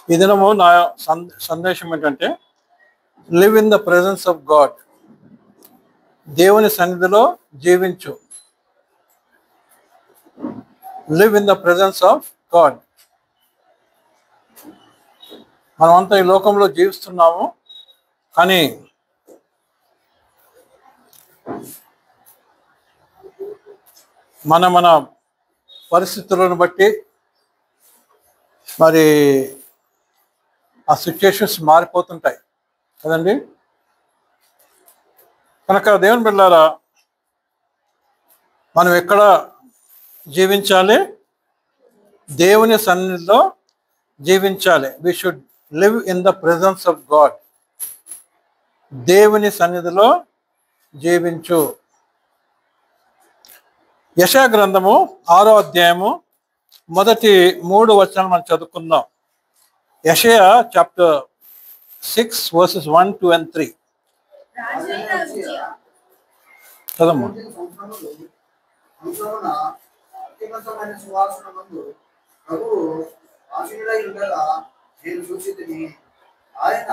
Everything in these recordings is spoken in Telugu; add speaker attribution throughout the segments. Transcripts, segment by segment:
Speaker 1: ఈ దినము నా సందేశం ఏంటంటే live in the presence of God. దేవుని సన్నిధిలో జీవించు. Live in the presence of God. మనమంతా ఈ లోకంలో జీవిస్తున్నాము, కానీ మన పరిస్థితులను బట్టి మరి ఆ సిచ్యుయేషన్స్ మారిపోతుంటాయి కదండి. కనుక దేవుని బిడ్డలారా, మనం ఎక్కడ జీవించాలి? దేవుని సన్నిధిలో జీవించాలి. We should live in the presence of God. దేవుని సన్నిధిలో జీవించు. యెషయా గ్రంథము 6వ అధ్యాయము మొదటి 3 వచనాలు మనం చదువుకుందాం. యెషయా చాప్టర్ 6 verses 1, 2 and 3. చదమ్మా.
Speaker 2: ఆయన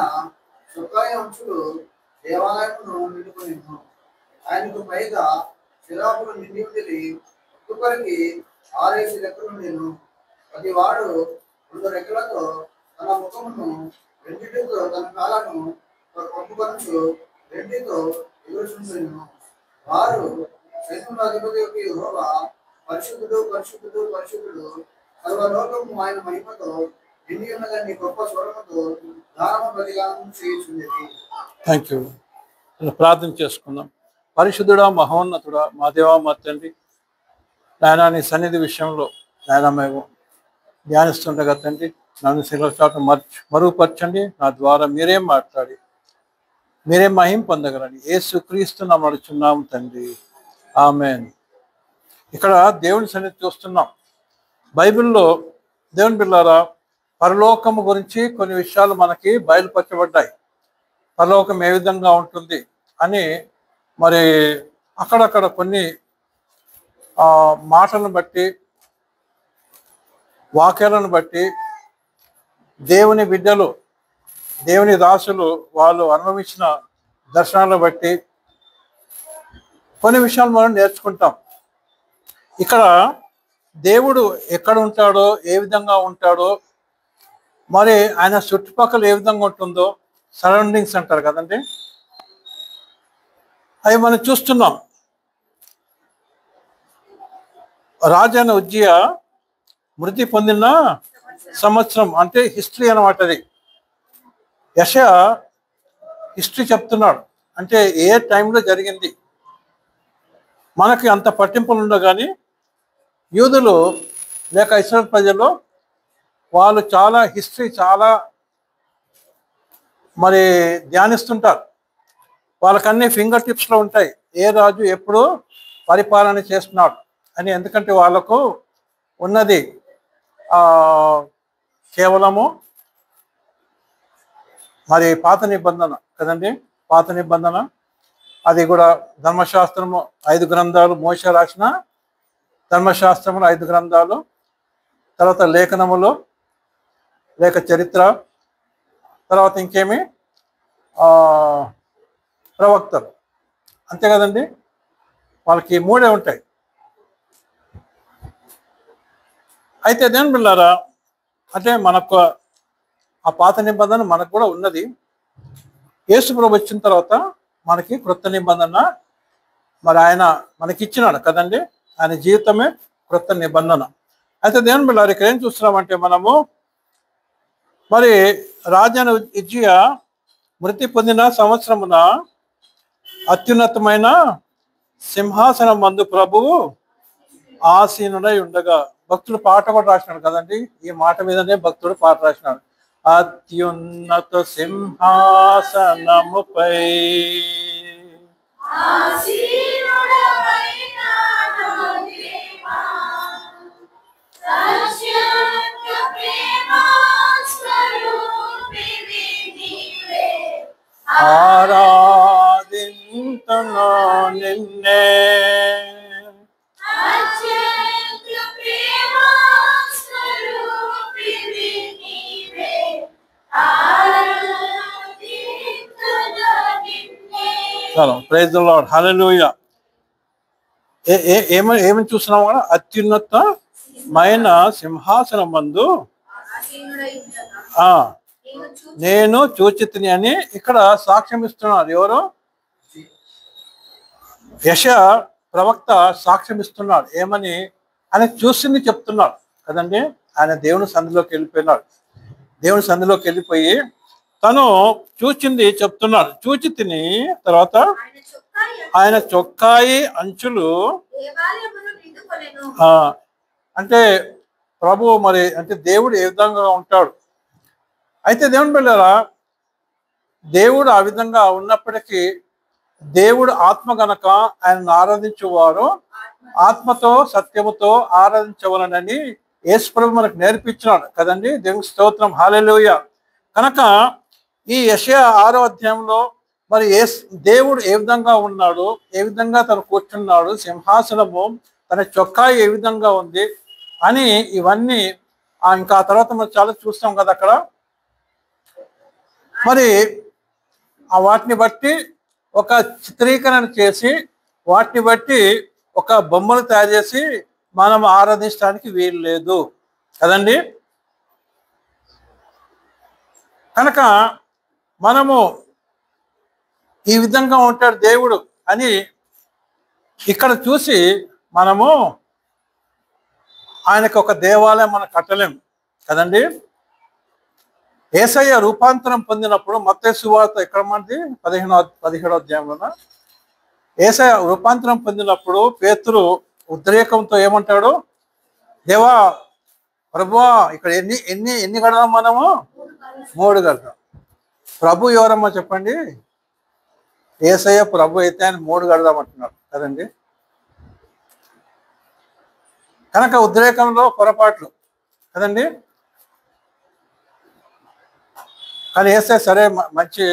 Speaker 2: సుఖాయ అంచులు దేవాలయమును నిండుకొని ఆయనకు పైగా శిలాపులు నిండి ఉండి ఒక్కొక్కరికి 6 రెక్కలు నేను. ప్రతి వాడు 2 రెక్కలతో తన ముఖమును, రెండిటితో తన కాళ్ళను కప్పుకొనుచు రెండితో ఎగురుచుండెను. వారు సైన్యముల అధిపతి యెహోవా పరిశుద్ధుడు, పరిశుద్ధుడు, పరిశుద్ధుడు, సర్వలోకము ఆయన మహిమతో నిండి ఉన్నదని గొప్ప స్వరముతో గానము ప్రతిగానము చేయుచుండెను.
Speaker 1: Thank you. ప్రార్థన చేసుకుందాం. పరిశుద్ధుడా, మహోన్నతుడా, మా దేవా, మా తండ్రి, నాయనా నీ సన్నిధి విషయంలో నాయనా మేము ధ్యానిస్తుండగా తండ్రి నన్ను శిలచాటు మరుగుపరచండి. నా ద్వారా మీరేం మాట్లాడి మీరేం మహిమ పొందగలండి. యేసుక్రీస్తు నామమున అడుగుచున్నాము తండ్రి, ఆమేన్. ఇక్కడ దేవుని సన్నిధి చూస్తున్నాం. బైబిల్లో దేవుని బిడ్డలారా, పరలోకము గురించి కొన్ని విషయాలు మనకి బయలుపరచబడ్డాయి. పరలోకం ఏ విధంగా ఉంటుంది అని మరి అక్కడక్కడ కొన్ని మాటలను బట్టి, వాక్యాలను బట్టి దేవుని బిడ్డలు, దేవుని దాసులు వాళ్ళు అనుభవించిన దర్శనాలను బట్టి కొన్ని విషయాలు మనం నేర్చుకుంటాం. ఇక్కడ దేవుడు ఎక్కడ ఉంటాడో, ఏ విధంగా ఉంటాడో, మరి ఆయన చుట్టుపక్కల ఏ విధంగా ఉంటుందో, సరౌండింగ్స్ అంటారు కదండి, అవి మనం చూస్తున్నాం. రాజైన ఉజ్జియా మృతి పొందిన సంవత్సరం అంటే హిస్టరీ అన్నమాట. అది యెషయా హిస్టరీ చెప్తున్నాడు, అంటే ఏ టైంలో జరిగింది. మనకి అంత పట్టింపులు ఉండవు, కానీ యూదులు లేక ఇశ్రాయేలు ప్రజలు వాళ్ళు చాలా హిస్టరీ చాలా మరి ధ్యానిస్తుంటారు. వాళ్ళకన్నీ ఫింగర్ టిప్స్లో ఉంటాయి, ఏ రాజు ఎప్పుడు పరిపాలన చేస్తున్నాడు అని. ఎందుకంటే వాళ్ళకు ఉన్నది కేవలము మరి పాత నిబంధన కదండి. పాత నిబంధన అది కూడా ధర్మశాస్త్రము 5 గ్రంథాలు, మోషే రాసిన ధర్మశాస్త్రములు 5 గ్రంథాలు, తర్వాత లేఖనములు లేక చరిత్ర, తర్వాత ఇంకేమి ప్రవక్తలు, అంతే కదండి. వాళ్ళకి 3 ఉంటాయి. అయితే దేని బిళ్ళారా, అంటే మనకు ఆ పాత నిబంధన మనకు కూడా ఉన్నది. యేసు ప్రభు వచ్చిన తర్వాత మనకి క్రొత్త నిబంధన మరి ఆయన మనకిచ్చినాడు కదండి. ఆయన జీవితమే క్రొత్త నిబంధన. అయితే దేని బిళ్ళారా, ఇక్కడ ఏం చూస్తున్నామంటే మనము మరి రాజైన ఉజ్జియా మృతి పొందిన సంవత్సరమున అత్యున్నతమైన సింహాసనం మందు ప్రభువు ఆసీనుడై ఉండగా. భక్తుడు పాట కూడా రాసినాడు కదండి. ఈ మాట మీదనే భక్తుడు పాట రాసినాడు. అత్యున్నత సింహాసనముపై ఆరాధింతును నిన్నే. చలో ప్రైజ్ ది లార్డ్ హల్లెలూయా. ఏమని చూస్తున్నాం కూడా, అత్యున్నతమైన సింహాసనం మందు నేను చూచితిని అని ఇక్కడ సాక్ష్యం ఇస్తున్నారు. ఎవరు? యెషయా ప్రవక్త సాక్ష్యం ఇస్తున్నాడు. ఏమని? ఆయన చూసింది చెప్తున్నాడు కదండి. ఆయన దేవుని సంధిలోకి వెళ్ళిపోయినాడు. దేవుని సంధిలోకి వెళ్ళిపోయి తను చూచింది చెప్తున్నాడు. చూచి తిని తర్వాత ఆయన చొక్కాయి అంచులు అంటే ప్రభు మరి అంటే దేవుడు ఏ విధంగా ఉంటాడు? అయితే దేవుని బిడ్డలారా, దేవుడు ఆ విధంగా ఉన్నప్పటికీ దేవుడు ఆత్మ గనక ఆయనను ఆరాధించేవారు ఆత్మతో సత్యముతో ఆరాధించవలనని యేసు ప్రభు మనకు నేర్పించినాడు కదండి. దేవునికి స్తోత్రం హల్లెలూయా. కనుక ఈ యెషయా 6వ అధ్యాయంలో మరి దేవుడు ఏ విధంగా ఉన్నాడు, ఏ విధంగా తను కూర్చున్నాడు, సింహాసనము తన చొక్కా ఏ విధంగా ఉంది అని ఇవన్నీ ఇంకా ఆ తర్వాత మనం చాలా చూస్తాం కదా అక్కడ. మరి ఆ వాటిని బట్టి ఒక చిత్రీకరణ చేసి వాటిని బట్టి ఒక బొమ్మలు తయారు చేసి మనం ఆరాధించడానికి వీలు లేదు కదండి. కనుక మనము ఈ విధంగా ఉంటాడు దేవుడు అని ఇక్కడ చూసి మనము ఆయనకు ఒక దేవాలయం మనం కట్టలేం కదండి. యేసయ్య రూపాంతరం పొందినప్పుడు మత్తయి సువార్త ఎక్కడ మనది 17వ అధ్యాయంలోన యేసయ్య రూపాంతరం పొందినప్పుడు పేతురు ఉద్రేకంతో ఏమంటాడు? దేవా ప్రభువా, ఇక్కడ ఎన్ని కడదాం మనము? 3 కడదాం. ప్రభు ఎవరమ్మా చెప్పండి? యేసయ్య ప్రభు అయితే ఆయన 3 కడదాం అంటున్నాడు కదండి. కనుక ఉద్రేకంలో పొరపాట్లు కదండి. కానీ యేసయ్య సరే మంచి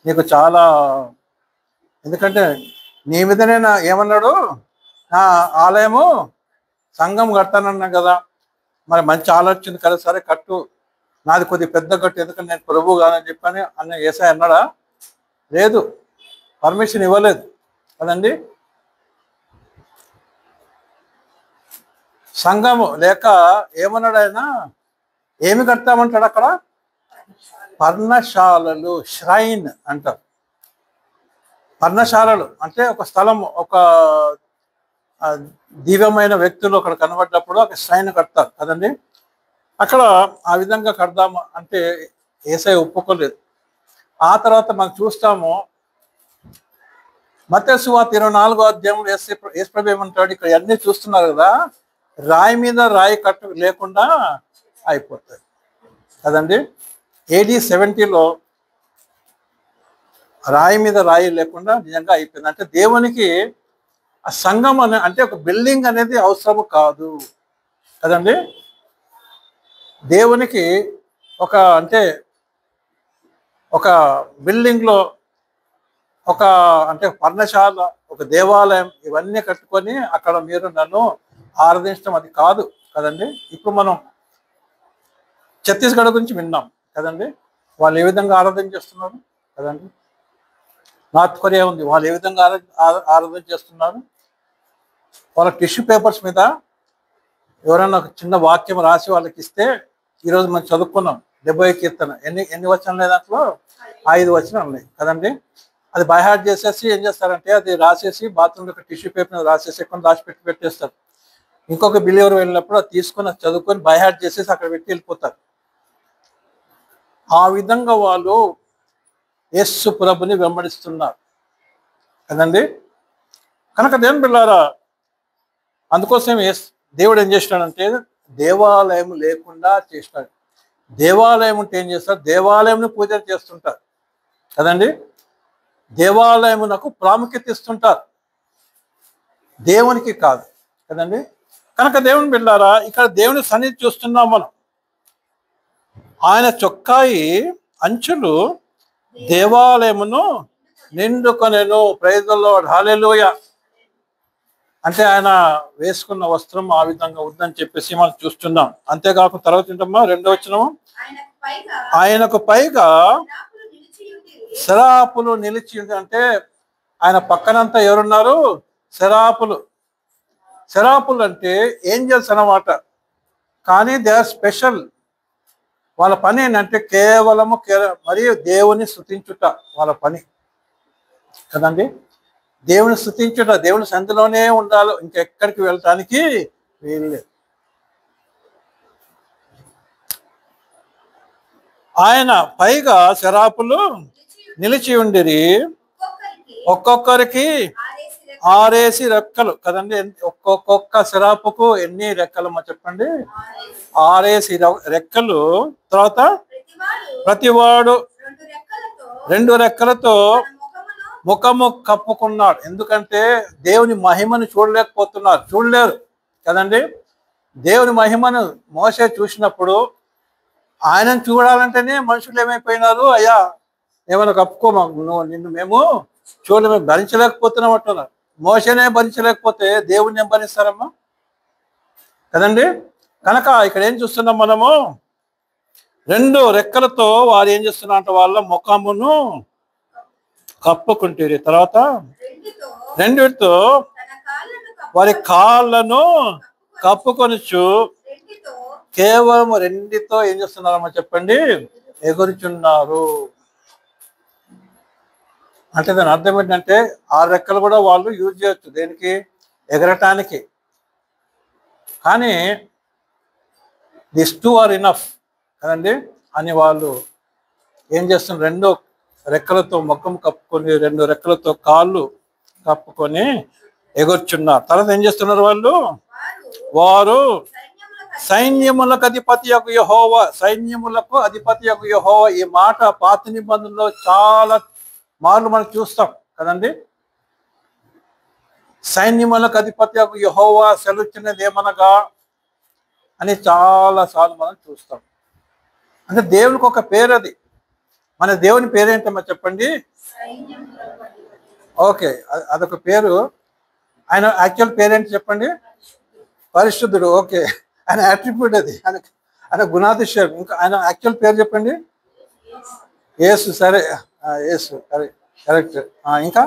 Speaker 1: నీకు చాలా, ఎందుకంటే నీ మీదనే ఏమన్నాడు? నా ఆలయము సంఘం కడతానన్నా కదా, మరి మంచి ఆలోచన కదా, సరే కట్టు, నాది కొద్ది పెద్ద కట్టు, ఎందుకంటే నేను ప్రభు కాదని చెప్పని అన్న యేసయ్య అన్నాడా? లేదు, పర్మిషన్ ఇవ్వలేదు కదండి. సంఘము లేక ఏమన్నాడు ఆయన? ఏమి కడతామంటాడు అక్కడ? పర్ణశాలలు, ష్రైన్ అంటారు. పర్ణశాలలు అంటే ఒక స్థలం, ఒక దివ్యమైన వ్యక్తులు అక్కడ కనబడ్డప్పుడు ఒక ష్రైన్ కడతారు కదండి. అక్కడ ఆ విధంగా కడదాము అంటే యేసయ్య ఒప్పుకోలేదు. ఆ తర్వాత మనం చూస్తాము మత్తయి సువార్త 24వ అధ్యాయంలో యేసు ప్రభు ఏమంటాడు? ఇక్కడ అన్నీ చూస్తున్నారు కదా, రాయి మీద రాయి కట్టు లేకుండా అయిపోతుంది కదండి. AD 70లో రాయి మీద రాయి లేకుండా నిజంగా అయిపోయింది. అంటే దేవునికి ఆ సంఘం అంటే ఒక బిల్డింగ్ అనేది అవసరము కాదు కదండి. దేవునికి అంటే ఒక బిల్డింగ్లో ఒక అంటే పర్ణశాల, ఒక దేవాలయం ఇవన్నీ కట్టుకొని అక్కడ మీరు నన్ను ఆరాధించడం అది కాదు కదండి. ఇప్పుడు మనం ఛత్తీస్గఢ్ గురించి విన్నాం కదండి. వాళ్ళు ఏ విధంగా ఆరాధన చేస్తున్నారు కదండి. నార్త్ కొరియా ఉంది, వాళ్ళు ఏ విధంగా ఆరాధన చేస్తున్నారు? వాళ్ళ టిష్యూ పేపర్స్ మీద ఎవరైనా ఒక చిన్న వాక్యం రాసి వాళ్ళకి ఇస్తే, ఈరోజు మనం చదువుకున్నాం 70 కీర్తన, ఎన్ని వచనాలు లేదు దాంట్లో? 5 వచనాలు ఉన్నాయి కదండి. అది బైహార్ట్ చేసేసి ఏం చేస్తారంటే అది రాసేసి బాత్రూంలో ఒక టిష్యూ పేపర్ మీద రాసేసి ఎక్కడ పెట్టేస్తారు. ఇంకొక బిలీవర్ వెళ్ళినప్పుడు అది తీసుకొని అది చదువుకొని బైహార్ట్ చేసేసి అక్కడ పెట్టి వెళ్ళిపోతారు. ఆ విధంగా వాళ్ళు యేసు ప్రభుని వెంబడిస్తున్నారు కదండి. కనుక దేవుని బిడ్డలారా, అందుకోసం దేవుడు ఏం చేసినాడంటే దేవాలయం లేకుండా చేసినాడు. దేవాలయం ఉంటే ఏం చేస్తారు? దేవాలయంను పూజలు చేస్తుంటారు కదండి. దేవాలయమునకు ప్రాముఖ్యత ఇస్తుంటారు, దేవునికి కాదు కదండి. కనుక దేవుని బిడ్డలారా, ఇక్కడ దేవుని సన్నిధి చూస్తున్నాం మనం. ఆయన చొక్కాయి అంచులు దేవాలయమును నిండుకొనెను. Praise the Lord hallelujah. అంటే ఆయన వేసుకున్న వస్త్రం ఆ విధంగా ఉందని చెప్పేసి మనం చూస్తున్నాం. అంతేకాకుండా తర్వాత ఏంటమ్మా 2వ వచనము, ఆయనకు పైగా శరాపులు నిలిచి అంటే ఆయన పక్కనంతా ఎవరున్నారు? శరాపులు. శరాపులు అంటే ఏంజల్స్ అన్నమాట. కానీ దే ఆర్ స్పెషల్. వాళ్ళ పని ఏంటంటే కేవలము మరియు దేవుని స్తుతించుట వాళ్ళ పని కదండి. దేవుని స్తుతించుట, దేవుని సంధిలోనే ఉండాలి, ఇంకెక్కడికి వెళ్ళటానికి వీల్లేదు. ఆయన పైగా శరాపులు నిలిచి ఉండిరి, ఒక్కొక్కరికి 6 రెక్కలు కదండి. ఒక్కొక్క శరాపుకు ఎన్ని రెక్కలు చెప్పండి? 6 రెక్కలు. తర్వాత ప్రతివాడు 2 రెక్కలతో ముఖము కప్పుకున్నాడు. ఎందుకంటే దేవుని మహిమను చూడలేరు కదండి. దేవుని మహిమను మోసే చూసినప్పుడు ఆయనను చూడాలంటేనే మనుషులు ఏమైపోయినారు? అయ్యా ఏమైనా కప్పుకోమా, నిన్ను మేము చూడలేము, భరించలేకపోతున్నాం అంటున్నారు. మోసనే భరించలేకపోతే దేవుడిని ఏం భరిస్తారమ్మా కదండి. కనుక ఇక్కడ ఏం చూస్తున్నాం మనము? 2 రెక్కలతో వారు ఏం చేస్తున్నారంటే వాళ్ళ ముఖమును కప్పుకుంటారు. తర్వాత 2తో వారి కాళ్ళను కప్పుకొనొచ్చు. కేవలం 2తో ఏం చేస్తున్నారమ్మా చెప్పండి? ఎగురుచున్నారు. అంటే దాని అర్థం ఏంటంటే 6 రెక్కలు కూడా వాళ్ళు యూజ్ చేయొచ్చు దేనికి? ఎగరటానికి. కానీ దిస్ 2 ఆర్ ఇనఫ్ కదండి అని వాళ్ళు ఏం చేస్తున్నారు? 2 రెక్కలతో ముఖం కప్పుకొని 2 రెక్కలతో కాళ్ళు కప్పుకొని ఎగుర్చున్నారు. తర్వాత ఏం చేస్తున్నారు వాళ్ళు? వారు సైన్యములకు అధిపతి యొక్క యెహోవా, సైన్యములకు అధిపతి యొక్క యెహోవా. ఈ మాట పాత నిబంధనలో చాలా మార్లు మనం చూస్తాం కదండి. సైన్యములకు అధిపతి యొక్క యెహోవా సెలవుచ్చినది ఏమనగా అని చాలా సార్లు మనం చూస్తాం. అంటే దేవునికి ఒక పేరు అది. మన దేవుని పేరేంటమ్మా చెప్పండి? ఓకే, అదొక పేరు. ఆయన యాక్చువల్ పేరేంటి చెప్పండి? పరిశుద్ధుడు. ఓకే, ఆయన అట్రిబ్యూట్ అది, ఆయన గుణాతిశయం. ఇంకా ఆయన యాక్చువల్ పేరు చెప్పండి? యేసు. సరే, యేసు కరెక్ట్. ఇంకా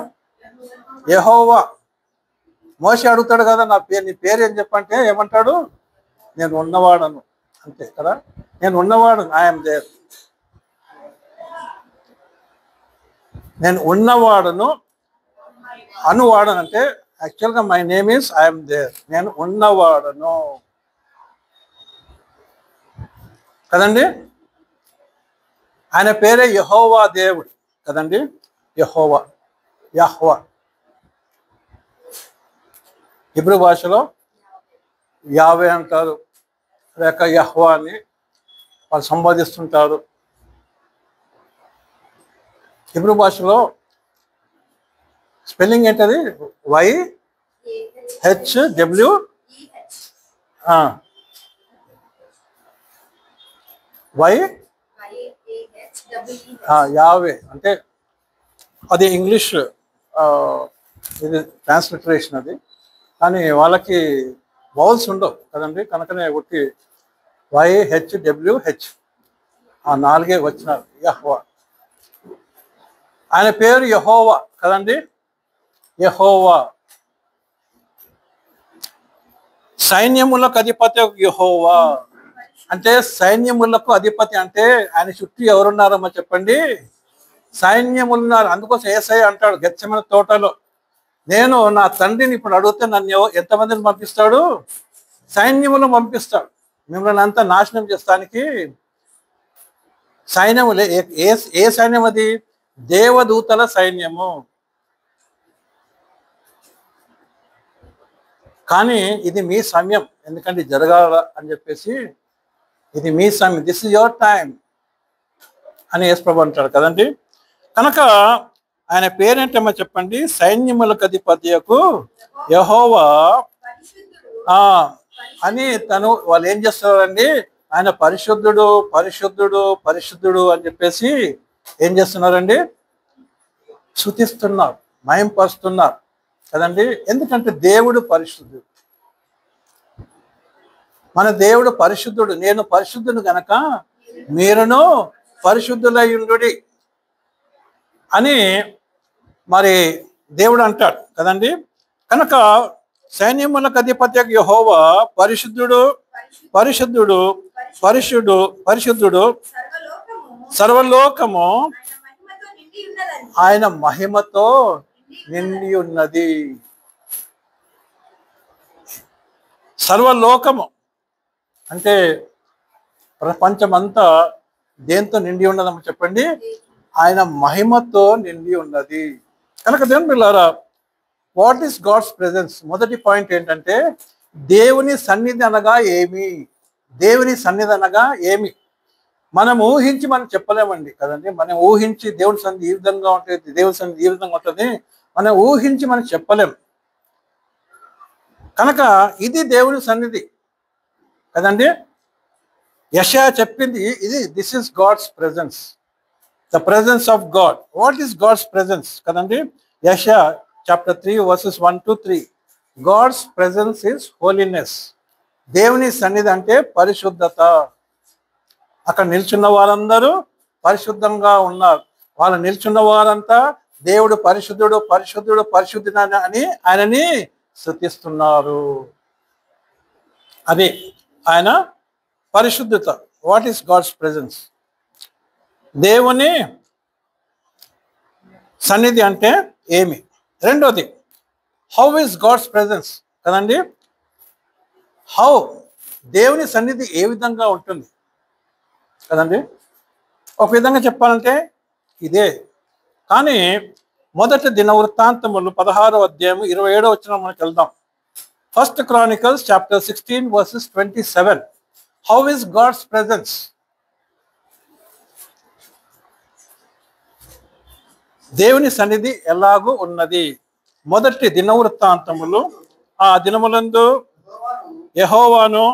Speaker 1: యెహోవా. మోషే అడుగుతాడు కదా, నీ పేరు ఏం చెప్పంటే ఏమంటాడు? నేను ఉన్నవాడను. అంతే కదా, నేను ఉన్నవాడను. I'm there. నేను ఉన్నవాడను అనువాడను అంటే యాక్చువల్గా my name is I am there. నేను ఉన్నవాడను కదండి. ఆయన పేరే యెహోవా దేవుడు కదండి. యెహోవా, యహ్వా. హిబ్రూ భాషలో యావే అంటారు, లేక యహ్వా అని వాళ్ళు సంబోధిస్తుంటారు. హిబ్రూ భాషలో స్పెల్లింగ్ ఏంటది? YHWH. యావే అంటే అది ఇంగ్లీష్ ఇది ట్రాన్స్లిటరేషన్ అది. కానీ వాళ్ళకి వౌల్స్ ఉండవు కదండి. కనుకనే ఒకటి YHWH 4 వచ్చినారు. యెహోవా. ఆయన పేరు యెహోవా కదండి. యెహోవా. సైన్యములకు అధిపతి యెహోవా అంటే సైన్యములకు అధిపతి అంటే ఆయన చుట్టూ ఎవరున్నారమ్మా చెప్పండి? సైన్యములు ఉన్నారు. అందుకోసం యేసయ్య అంటాడు గెత్సేమనే తోటలో, నేను నా తండ్రిని ఇప్పుడు అడిగితే నన్ను ఎంతమందిని పంపిస్తాడు? సైన్యములను పంపిస్తాడు. మిమ్మల్ని అంతా నాశనం చేస్తానికి సైన్యములే. ఏ సైన్యం అది? దేవదూతల సైన్యము. కానీ ఇది మీ సమయం, ఎందుకంటే జరగాల అని చెప్పేసి ఇది మీ సమయం, దిస్ ఇస్ యువర్ టైం అని యేసు ప్రభు అంటాడు కదండి. కనుక ఆయన పేరేంటమ్మా చెప్పండి? సైన్యములకు అధిపతియకు యెహోవా అని వాళ్ళు ఏం చేస్తున్నారండి? ఆయన పరిశుద్ధుడు పరిశుద్ధుడు పరిశుద్ధుడు అని చెప్పేసి ఏం చేస్తున్నారండి? స్తుతిస్తున్నారు, మహింపరుస్తున్నారు కదండి. ఎందుకంటే దేవుడు పరిశుద్ధుడు. మన దేవుడు పరిశుద్ధుడు. నేను పరిశుద్ధుడు గనక మీరును పరిశుద్ధులై ఉండుడి. అని మరి దేవుడు అంటాడు కదండి. కనుక సైన్యములకు అధిపతి యెహోవా పరిశుద్ధుడు, పరిశుద్ధుడు, పరిశుద్ధుడు, పరిశుద్ధుడు, సర్వలోకము ఆయన మహిమతో నిండి ఉన్నది. సర్వలోకము అంటే ప్రపంచమంతా దేంతో నిండి ఉన్నదమ్మా చెప్పండి? ఆయన మహిమతో నిండి ఉన్నది. కనుక దేవుని పిల్లారా, వాట్ ఈస్ గాడ్స్ ప్రెజెన్స్? మొదటి పాయింట్ ఏంటంటే దేవుని సన్నిధి అనగా ఏమి? దేవుని సన్నిధి అనగా ఏమి? మనం ఊహించి మనం చెప్పలేమండి కదండి. మనం ఊహించి దేవుని సన్నిధి ఈ విధంగా ఉంటుంది, దేవుని సన్నిధి ఈ విధంగా ఉంటుంది, మనం ఊహించి మనం చెప్పలేం. కనుక ఇది దేవుని సన్నిధి కదండి. యెషయా చెప్పింది ఇది, this is God's presence, the presence of God. What is God's presence కదండి? యెషయా chapter 3 verses 1 to 3. God's presence is holiness. దేవుని సన్నిధి అంటే పరిశుద్ధత. అక్కడ నిల్చున్న వారందరూ పరిశుద్ధంగా ఉన్నారు. వాళ్ళు నిల్చున్న వారంతా దేవుడు పరిశుద్ధుడు, పరిశుద్ధుడు, పరిశుద్ధుడు అని ఆయనని స్తుతిస్తున్నారు. అది ఆయన పరిశుద్ధత. What is God's presence? దేవుని సన్నిధి అంటే ఏమి? రెండోది, హౌ ఈస్ గాడ్స్ ప్రెజెన్స్ కదండి. హౌ, దేవుని సన్నిధి ఏ విధంగా ఉంటుంది కదండి. ఒక విధంగా చెప్పాలంటే ఇదే. కానీ మొదటి దినవృత్తాంతములు 16వ అధ్యాయం 27వ వచనం మనకు వెళ్దాం. First Chronicles chapter 16 verses 27. How is God's presence? దేవుని సన్నిధి ఎలాగూ ఉన్నది? మొదటి దినవృత్తాంతములు, ఆ దినములందు యెహోవాను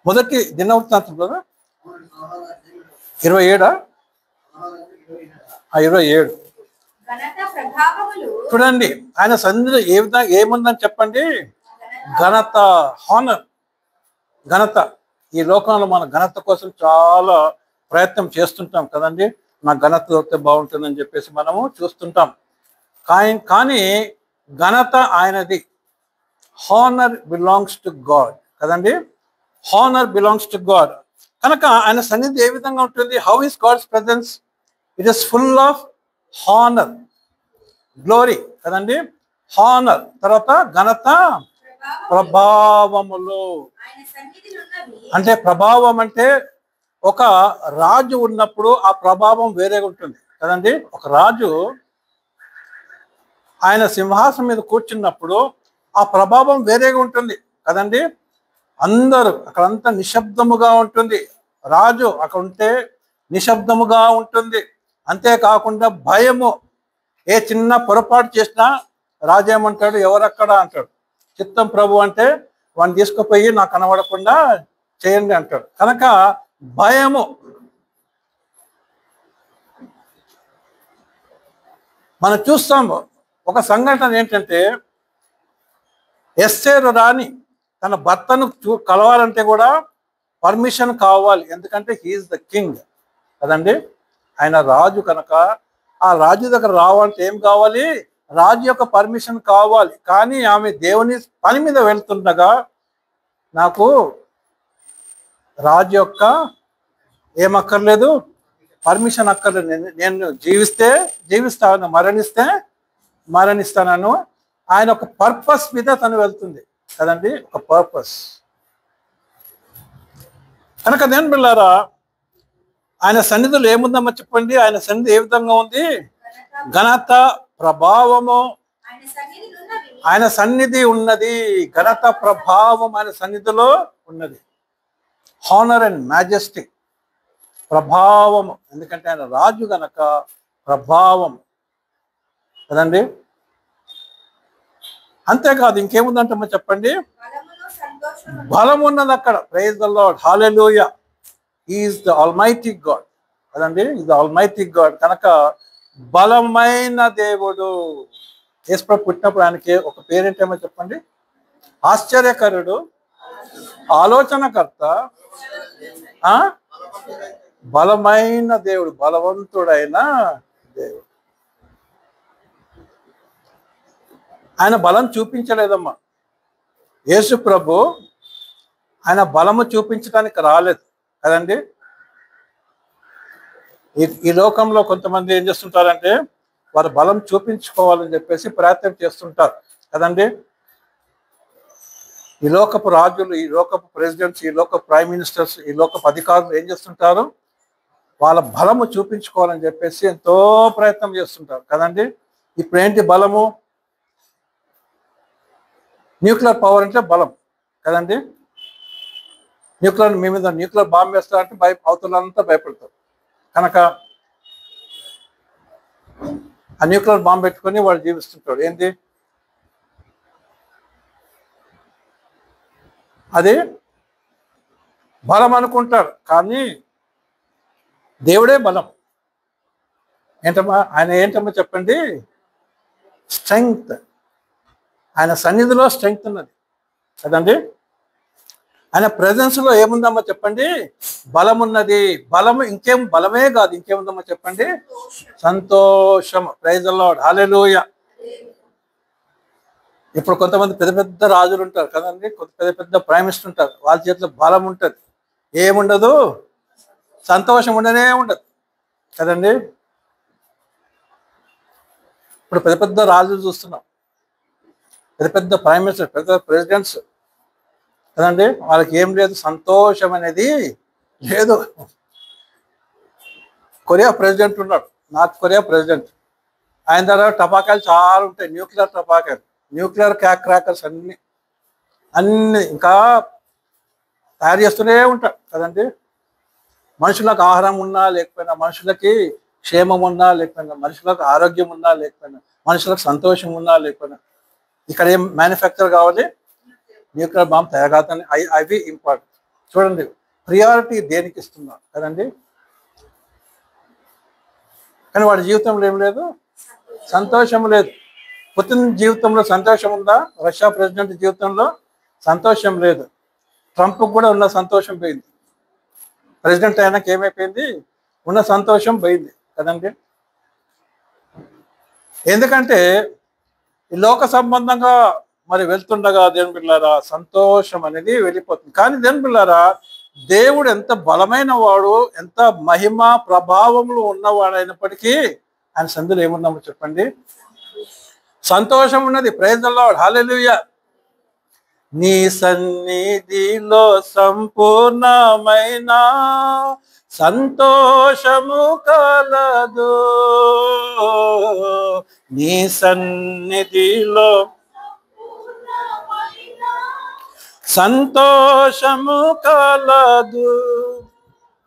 Speaker 1: మొదటి దినవృత్తాంతం కదా 27 27 చూడండి. ఆయన సన్నిధిలో ఏ విధంగా ఏముందని చెప్పండి? ఘనత, హానర్, ఘనత. ఈ లోకంలో మన ఘనత కోసం చాలా ప్రయత్నం చేస్తుంటాం కదండి. నా ఘనత దొరికితే బాగుంటుందని చెప్పేసి మనము చూస్తుంటాం. కానీ ఘనత ఆయనది. హానర్ బిలాంగ్స్ టు గాడ్ కదండి. Honour belongs to God. కనుక ఆయన సన్నిధి ఏ విధంగా ఉంటుంది? How is God's presence? It is full of honour, glory కదండి. హానర్, తర్వాత ఘనత, ప్రభావములు. అంటే ప్రభావం అంటే ఒక రాజు ఉన్నప్పుడు ఆ ప్రభావం వేరేగా ఉంటుంది కదండి. ఒక రాజు ఆయన సింహాసనం మీద కూర్చున్నప్పుడు ఆ ప్రభావం వేరేగా ఉంటుంది కదండి. అందరూ అక్కడంతా నిశ్శబ్దముగా ఉంటుంది. రాజు అక్కడ ఉంటే నిశ్శబ్దముగా ఉంటుంది. అంతేకాకుండా భయము. ఏ చిన్న పొరపాటు చేసినా రాజు ఏమంటాడు? ఎవరక్కడ అంటాడు. చిత్తం ప్రభు అంటే వాడిని తీసుకుపోయి నాకు కనబడకుండా చేయండి అంటాడు. కనుక భయము. మనం చూస్తాము ఒక సంఘటన ఏంటంటే, ఎస్తేరు రాణి తన భర్తను కలవాలంటే కూడా పర్మిషన్ కావాలి. ఎందుకంటే హీఈస్ ద కింగ్ కదండి. ఆయన రాజు కనుక ఆ రాజు దగ్గర రావాలంటే ఏం కావాలి? రాజు యొక్క పర్మిషన్ కావాలి. కానీ ఆమె దేవుని పని మీద వెళ్తుండగా నాకు రాజు యొక్క ఏమక్కర్లేదు, పర్మిషన్ అక్కర్లేదు. నేను జీవిస్తే జీవిస్తాను, మరణిస్తే మరణిస్తాను. ఆయన ఒక పర్పస్ మీద తను వెళ్తుంది కదండి. ఒక పర్పస్. కనుక నేను బిళ్ళారా, ఆయన సన్నిధిలో ఏముందమ్మా చెప్పండి? ఆయన సన్నిధి ఏ విధంగా ఉంది? ఘనత, ప్రభావము ఆయన సన్నిధి ఉన్నది. ఘనత, ప్రభావం ఆయన సన్నిధిలో ఉన్నది. హానర్ అండ్ మ్యాజెస్టీ, ప్రభావము. ఎందుకంటే ఆయన రాజు గనక ప్రభావం కదండి. అంతేకాదు ఇంకేముందంటే చెప్పండి? బలం ఉన్నది అక్కడ. Praise the Lord, hallelujah. He is the almighty God కదండి. Is the almighty God. కనుక బలమైన దేవుడు. యేసుప్రభు పుట్టినప్పుడు ఆయనకి ఒక పేరేంటేమో చెప్పండి. ఆశ్చర్యకరుడు, ఆలోచనకర్త, ఆ బలమైన దేవుడు, బలవంతుడైన దేవుడు. ఆయన బలం చూపించలేదమ్మా. యేసు ప్రభు ఆయన బలము చూపించడానికి రాలేదు కదండి. ఈ లోకంలో కొంతమంది ఏం చేస్తుంటారంటే వారు బలం చూపించుకోవాలని చెప్పేసి ప్రయత్నం చేస్తుంటారు కదండి. ఈ లోకపు రాజులు, ఈ లోకపు ప్రెసిడెంట్స్, ఈ లోకపు ప్రైమ్ మినిస్టర్స్, ఈ లోకపు అధికారులు ఏం చేస్తుంటారు, వాళ్ళ బలము చూపించుకోవాలని చెప్పేసి ఎంతో ప్రయత్నం చేస్తుంటారు కదండి. ఇప్పుడు ఏంటి బలము? న్యూక్లియర్ పవర్ అంటే బలం కదండి. మీ మీద న్యూక్లియర్ బాంబు వేస్తారంటే అవతలంతా భయపడతారు. కనుక ఆ న్యూక్లియర్ బాంబు పెట్టుకొని వాడు జీవిస్తుంటాడు. ఏంటి అది? బలం అనుకుంటాడు, కానీ దేవుడే బలం. ఏంటమ్మా ఆయన? ఏంటమ్మా చెప్పండి? స్ట్రెంగ్త్. ఆయన సన్నిధిలో స్ట్రెంగ్త్ ఉన్నది కదండి. ఆయన ప్రెజెన్స్లో ఏముందమ్మా చెప్పండి? బలం ఉన్నది. బలము ఇంకేం, బలమే కాదు, ఇంకేముందమ్మా చెప్పండి? సంతోషం. ప్రైజ్ ది లార్డ్, హల్లెలూయా. ఇప్పుడు కొంతమంది పెద్ద పెద్ద రాజులు ఉంటారు కదండి, పెద్ద పెద్ద ప్రైమ్ మినిస్టర్ ఉంటారు, వాళ్ళ చేతిలో బలం ఉంటుంది, ఏముండదు, సంతోషం ఉండనే ఉండదు కదండి. ఇప్పుడు పెద్ద పెద్ద రాజులు చూస్తున్నాం, పెద్ద పెద్ద ప్రైమ్ మినిస్టర్, పెద్ద ప్రెసిడెంట్స్ కదండి, వాళ్ళకి ఏం లేదు, సంతోషం అనేది లేదు. కొరియా ప్రెసిడెంట్ ఉన్నాడు, నార్త్ కొరియా ప్రెసిడెంట్. ఆయన దగ్గర టపాకాయలు చాలా ఉంటాయి, న్యూక్లియర్ టపాకాయలు, న్యూక్లియర్ క్రాకర్స్ అన్ని ఇంకా తయారు చేస్తూనే ఉంటారు కదండి. మనుషులకు ఆహారం ఉన్నా లేకపోయినా, మనుషులకి క్షేమం ఉన్నా లేకపోయినా, మనుషులకు ఆరోగ్యం ఉన్నా లేకపోయినా, మనుషులకు సంతోషం ఉన్నా లేకపోయినా, ఇక్కడ ఏం మ్యానుఫ్యాక్చర్ కావాలి? న్యూక్లియర్ బాంబ్ తయారు కాదని. అవి ఇంపార్టెంట్. చూడండి, ప్రియారిటీ దేనికి ఇస్తున్నారు కదండి. కానీ వాడి జీవితంలో ఏం లేదు, సంతోషం లేదు. పుతిన్ జీవితంలో సంతోషం ఉందా? రష్యా ప్రెసిడెంట్ జీవితంలో సంతోషం లేదు. ట్రంప్ కూడా ఉన్న సంతోషం పోయింది. ప్రెసిడెంట్ అయినాక ఏమైపోయింది? ఉన్న సంతోషం పోయింది కదండి. ఎందుకంటే ఈ లోక సంబంధంగా మరి వెళ్తుండగా దేవుని బిడ్డలారా సంతోషం అనేది వెళ్ళిపోతుంది. కానీ దేవుని బిడ్డలారా, దేవుడు ఎంత బలమైన వాడు, ఎంత మహిమ ప్రభావములు ఉన్నవాడైనప్పటికీ ఆయన సందులో ఏమున్నామో చెప్పండి? సంతోషం ఉన్నది. ప్రైజ్ ది లార్డ్, హల్లెలూయా. నీ సన్నిధిలో సంపూర్ణమైన సంతోషము కలదు, నీ సన్నిధిలో సంతోషము కలదు.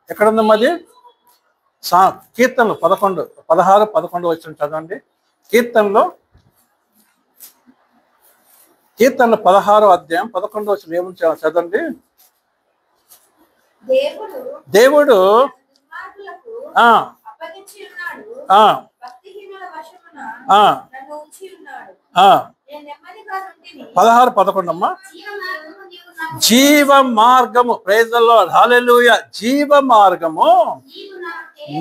Speaker 1: ఎక్కడుంది మరి? కీర్తనలు 16-11 వచ్చి చదవండి. కీర్తనలో 16వ అధ్యాయం 11వ వచనం ఏముంది చదవండి. దేవుడు ఆ 16-11 అమ్మా. జీవ మార్గము, ప్రైజ్ ది లార్డ్, హల్లెలూయా. జీవ మార్గము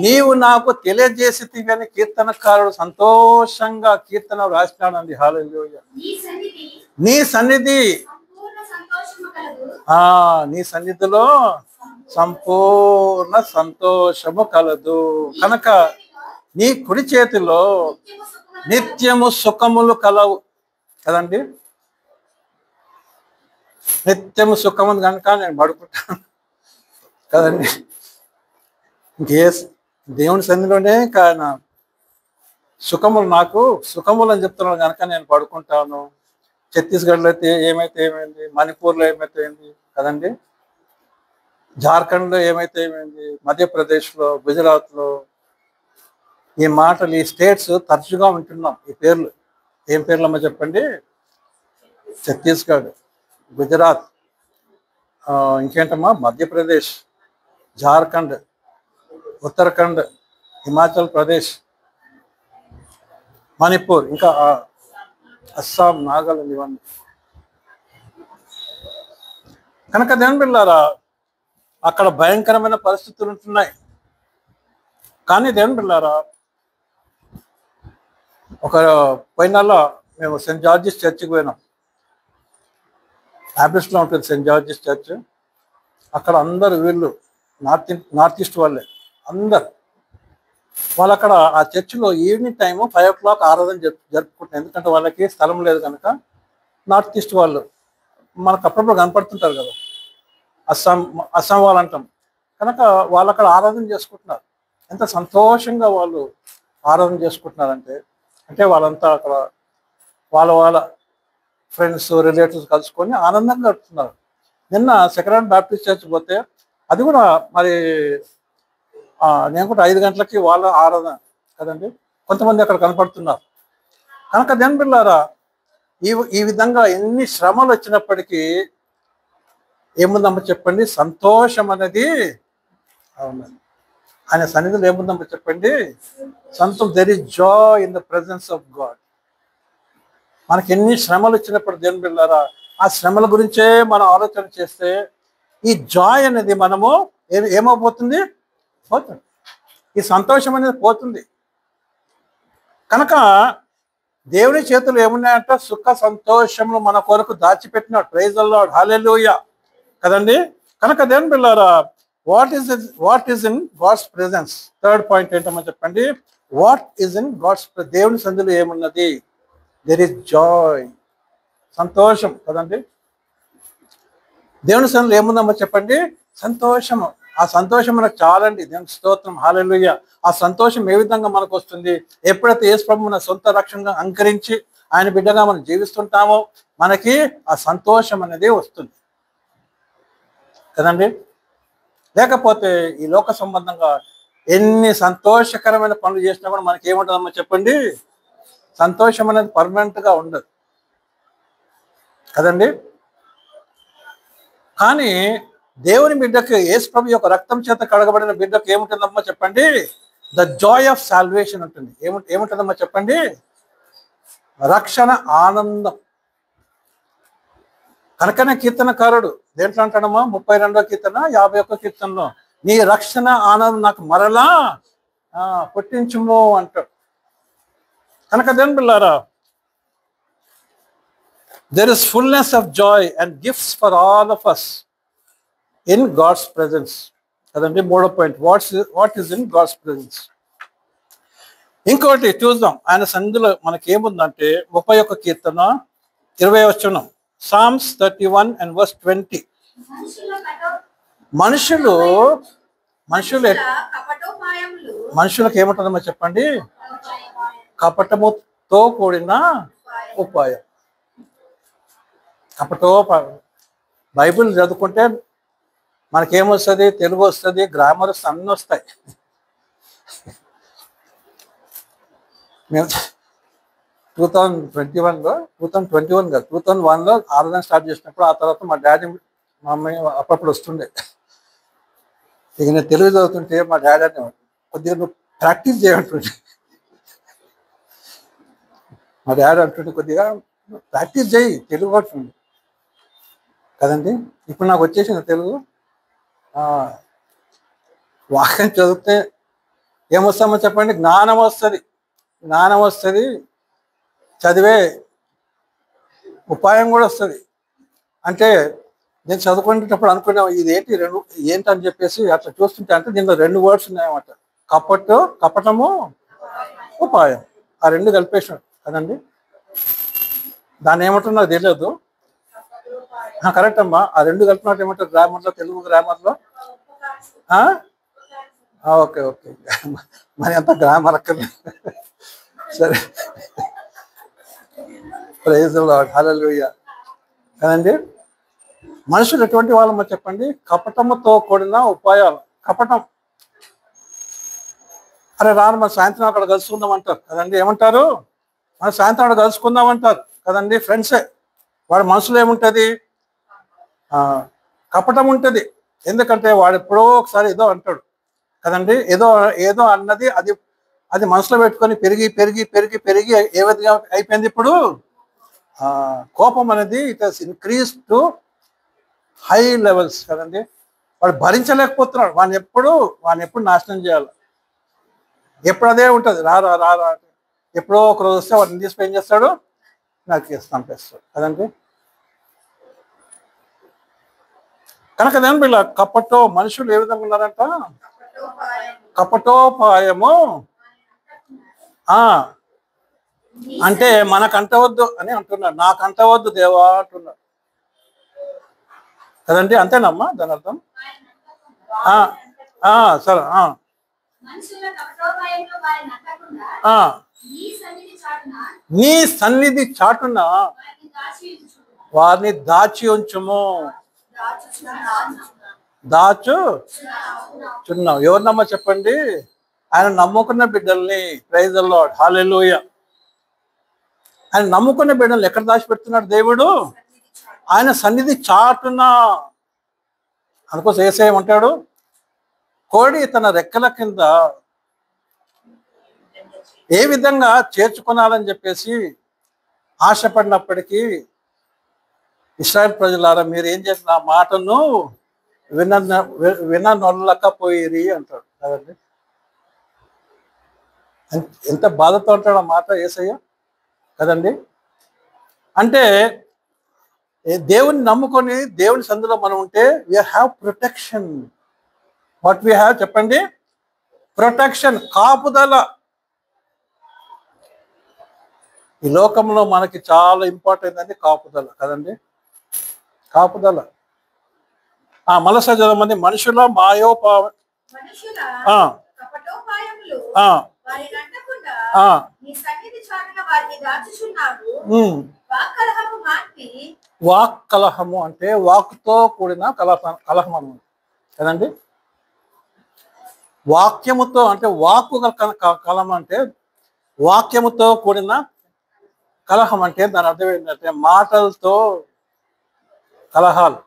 Speaker 1: నీవు నాకు తెలియజేసితివి అని కీర్తనకారుడు సంతోషంగా కీర్తన రాసినాడండి. హల్లెలూయా. నీ సన్నిధి, నీ సన్నిధిలో సంపూర్ణ సంతోషము కలదు, కనుక నీ కుడి చేతిలో నిత్యము సుఖములు కలవు కదండి. నిత్యము సుఖము కనుక నేను పడుకుంటాను కదండి. ఇంకే దేవుని సన్నిధిలోనే నా సుఖములు, నాకు సుఖములు అని చెప్తున్నాను కనుక నేను పడుకుంటాను. ఛత్తీస్గఢ్లో అయితే ఏమైంది, మణిపూర్లో ఏమైంది కదండి, జార్ఖండ్లో ఏమైంది, మధ్యప్రదేశ్లో, గుజరాత్లో, ఈ మాటలు, ఈ స్టేట్స్ తరచుగా వింటున్నాం. ఈ పేర్లు ఏం పేర్లమ్మా చెప్పండి? ఛత్తీస్గఢ్, గుజరాత్, ఇంకేంటమ్మా, మధ్యప్రదేశ్, జార్ఖండ్, ఉత్తరాఖండ్, హిమాచల్ ప్రదేశ్, మణిపూర్, ఇంకా అస్సాం, నాగాలాండ్ ఇవన్నీ. కనుక దేవుని బిడ్డలారా అక్కడ భయంకరమైన పరిస్థితులు ఉంటున్నాయి. కానీ దేవుని బిడ్డలారా ఒక పోయిన నెల మేము సెయింట్ జార్జిస్ చర్చికి పోయినాం. హ్యాబిట్స్లో ఉంటుంది సెయింట్ జార్జిస్ చర్చ్. అక్కడ అందరు వీళ్ళు నార్త్ ఈస్ట్ వాళ్ళే అందరు. వాళ్ళు అక్కడ ఆ చర్చిలో ఈవినింగ్ టైము 5 o'clock ఆరాధన జరుపుకుంటారు. ఎందుకంటే వాళ్ళకి స్థలం లేదు కనుక. నార్త్ ఈస్ట్ వాళ్ళు మనకు అప్పుడప్పుడు కనపడుతుంటారు కదా, అస్సాం వాళ్ళు అంటాం. కనుక వాళ్ళు అక్కడ ఆరాధన చేసుకుంటున్నారు. ఎంత సంతోషంగా వాళ్ళు ఆరాధన చేసుకుంటున్నారంటే, అంటే వాళ్ళంతా అక్కడ వాళ్ళ ఫ్రెండ్స్ రిలేటివ్స్ కలుసుకొని ఆనందంగా గడుపుతున్నారు. నిన్న సెకండ్ బాప్టిస్ట్ చర్చ్ పోతే అది కూడా మరి నేను కూడా 5 గంటలకి వాళ్ళ ఆరాధన కదండి. కొంతమంది అక్కడ కనపడుతున్నారు. కనుక దేవుని బిడ్డలారా ఈ విధంగా ఎన్ని శ్రమలు వచ్చినప్పటికీ ఏముందమ్మ చెప్పండి, సంతోషం అనేది అవునండి. ఆయన సన్నిధిలో ఏముందమ్మ చెప్పండి, there is Joy in the presence of God. మనకి ఎన్ని శ్రమలు వచ్చినప్పుడు దేవుని బిడ్డలారా ఆ శ్రమల గురించే మనం ఆలోచన చేస్తే ఈ జాయ్ అనేది మనము ఏమైపోతుంది, పోతుంది. ఈ సంతోషం అనేది పోతుంది. కనుక దేవుని చేతులు ఏమున్నాయంట, సుఖ సంతోషములు మన కొరకు దాచిపెట్టినాడు. ప్రైజ్ ద లార్డ్, హల్లెలూయా కదండి. కనుక దేవుని బిడ్డలారా what is in God's presence. Third point ఏంటమ్మా చెప్పండి, వాట్ ఈస్ ఇన్ గాడ్స్ దేవుని సన్నిధిలో ఏమున్నది, దెర్ ఇస్ జాయ్, సంతోషం కదండి. దేవుని సన్నిధిలో ఏముందమ్మా చెప్పండి, సంతోషము. ఆ సంతోషం మనకు చాలండి. దేవుని స్తోత్రం, హల్లెలూయా. ఆ సంతోషం ఏ విధంగా మనకు వస్తుంది, ఎప్పుడైతే యేసు ప్రభువు మన సొంత రక్షణగా అంకరించి ఆయన బిడ్డగా మనం జీవిస్తుంటామో మనకి ఆ సంతోషం అనేది వస్తుంది కదండి. లేకపోతే ఈ లోక సంబంధంగా ఎన్ని సంతోషకరమైన పనులు చేసినా కూడా మనకి ఏముంటుందమ్మా చెప్పండి, సంతోషం అనేది పర్మనెంట్గా ఉండదు కదండి. కానీ దేవుని బిడ్డకి యేసు ప్రభు యొక్క రక్తం చేత కడగబడిన బిడ్డకు ఏముంటుందమ్మా చెప్పండి, ద జాయ్ ఆఫ్ సాల్వేషన్ ఉంటుంది. ఏముంటుందమ్మా చెప్పండి, రక్షణ ఆనందం. కనుకనే కీర్తనకారుడు దేంట్లో అంటాడమ్మా, 32వ కీర్తన 51వ కీర్తనలో, నీ రక్షణ ఆనందం నాకు మరలా పుట్టించుము అంటాడు. కనుక దేవుని బిడ్డలారా there is fullness of joy and gifts for all of us in God's presence. కదండి మూడో point, what is in God's presence. ఇంకోటి చూద్దాం, ఆయన సన్నిధిలో మనకి ఏముందంటే 31వ కీర్తన 20వ వచనం, Psalms 31 and verse 20. మనుషులకు ఏముంటుందమ్మా చెప్పండి, కపటముతో కూడిన ఉపాయం. బైబిల్ చదువుకుంటే మనకేమొస్తుంది, తెలుగు వస్తుంది, గ్రామర్స్ అన్నీ వస్తాయి. మేము 2021లో ఆరాధన స్టార్ట్ చేసినప్పుడు, ఆ తర్వాత మా డాడీ మా అమ్మాయి అప్పుడప్పుడు వస్తుండే. ఇక నేను తెలుగు చదువుతుంటే మా డాడీ అని కొద్దిగా నువ్వు ప్రాక్టీస్ చేయంటుండే. మా డాడీ అంటుండే కొద్దిగా ప్రాక్టీస్ చేయి తెలుగు అంటుండే కదండి. ఇప్పుడు నాకు వచ్చేసింది తెలుగు. వాక్యం చదివితే ఏమొస్తామో చెప్పండి, జ్ఞానం వస్తుంది, చదివే ఉపాయం కూడా వస్తుంది. అంటే నేను చదువుకునేటప్పుడు అనుకున్నాను ఏంటని చెప్పేసి అట్లా చూస్తుంటే, అంటే దీంట్లో 2 వర్డ్స్ ఉన్నాయన్నమాట, కపటము ఉపాయం. ఆ 2 కలిపేసాడు కదండి. దాన్ని ఏమంటుందో నాకు తెలియదు. కరెక్ట్ అమ్మా, ఆ 2 కలిపినట్టు ఏమంటారు గ్రామర్లో, తెలుగు గ్రామర్లో. ఓకే మరి అంత గ్రామర్ అక్కర్లేదు. సరే, ప్రైజ్ ది లార్డ్, హల్లెలూయా కదండి. మనుషులు ఎటువంటి వాళ్ళమో చెప్పండి, కపటముతో కూడిన ఉపాయాలు. కపటం, అరే రాను మన సాయంత్రం అక్కడ కలుసుకుందాం అంటారు కదండి. ఏమంటారు, మన సాయంత్రం అక్కడ కలుసుకుందాం అంటారు కదండి. ఫ్రెండ్సే. వాడి మనసులో ఏముంటుంది, కపటం ఉంటుంది. ఎందుకంటే వాడు ఎప్పుడో ఒకసారి ఏదో అంటాడు కదండి. ఏదో అన్నది అది మనసులో పెట్టుకొని పెరిగి పెరిగి పెరిగి పెరిగి ఏ విధంగా అయిపోయింది ఇప్పుడు కోపం అనేది it has increase to high levels కదండి. వాడు భరించలేకపోతున్నాడు. వాడిని ఎప్పుడు నాశనం చేయాలి. ఎప్పుడు అదే ఉంటుంది, రా రా రా రా. ఎప్పుడో ఒక రోజు వస్తే వాడిని తీసుకు ఏం చేస్తాడు, నాకు చేసి చంపేస్తాడు కదండి. కనుక నేను వీళ్ళ కపటో మనుషులు ఏ విధంగా ఉన్నారంట, కపటోపాయము అంటే మనకంటవద్దు అని అంటున్నాడు. నాకంటవద్దు దేవా అంటున్నాడు కదండి. అంతేనమ్మా దాని అర్థం. సరే నీ సన్నిధి చాటున వారిని దాచి ఉంచుము. దాచుచున్నావు. ఎవరినమ్మా చెప్పండి, ఆయన నమ్ముకున్న బిడ్డల్ని. ప్రైజ్ ది లార్డ్, హల్లెలూయా. ఆయన నమ్ముకున్న బిడ్డల్ని ఎక్కడ దాచిపెడుతున్నాడు దేవుడు, ఆయన సన్నిధి చాటున. అందుకోసం ఏసేయమంటాడు, కోడి తన రెక్కల కింద ఏ విధంగా చేర్చుకోనాలని చెప్పేసి ఆశపడినప్పటికీ, ఇశ్రాయేల్ ప్రజలారా మీరు ఏం చేసిన ఆ మాటను విననొల్లకపోయిరి అంటాడు కదండి. ఎంత బాధతో అంటాడు ఆ మాట యేసయ్య కదండి. అంటే దేవుని నమ్ముకొని దేవుని సందులో మనం ఉంటే we have protection. What we have చెప్పండి, ప్రొటెక్షన్, కాపుదల. ఈ లోకంలో మనకి చాలా ఇంపార్టెంట్ అండి కాపుదల కదండి. కాపుదల. మలస చదవమంది, మనుషుల వాక్ కలహము అంటే వాక్తో కూడిన కలహం అన్నమాట కదండి. వాక్యముతో అంటే వాక్కు కలహం అంటే వాక్యముతో కూడిన కలహం అంటే దాని అర్థం ఏంటంటే మాటలతో కలహాలు,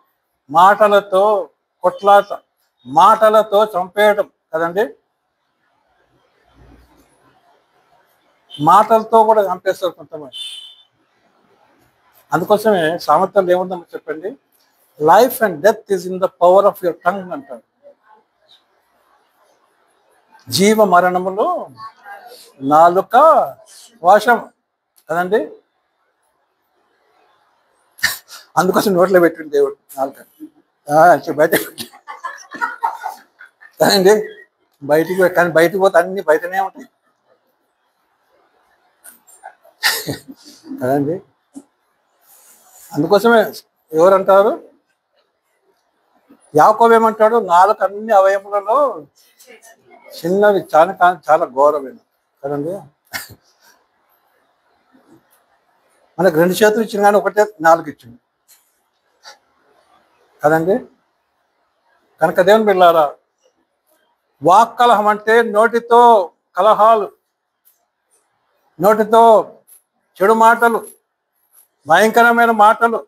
Speaker 1: మాటలతో కొట్లాట, మాటలతో చంపేయడం కదండి. మాటలతో కూడా చంపేస్తారు కొంతమంది. అందుకోసమే సామెతలు ఏముందమ్మా చెప్పండి, life and death is in the power of your tongue అంటారు. జీవ మరణములు నాలుక వశం కదండి. అందుకోసం నోట్లో పెట్టింది దేవుడు నాలుక. బయట కదండి, బయటికి కానీ బయటికి పోతే అన్ని బయటనే ఉంటాయి కదండి. అందుకోసమే ఎవరంటారు, యాకోబు ఏమంటాడు, నాలుక అన్ని అవయములలో చిన్నవి, చాలా చాలా ఘోరమైన కదండి. మనకు 2 చేతులు ఇచ్చింది కానీ ఒకటే నాలుగు ఇచ్చింది కదండి. కనుక దేవుని బిడ్డలారా, వాక్ కలహం అంటే నోటితో కలహాలు, నోటితో చెడు మాటలు, భయంకరమైన మాటలు,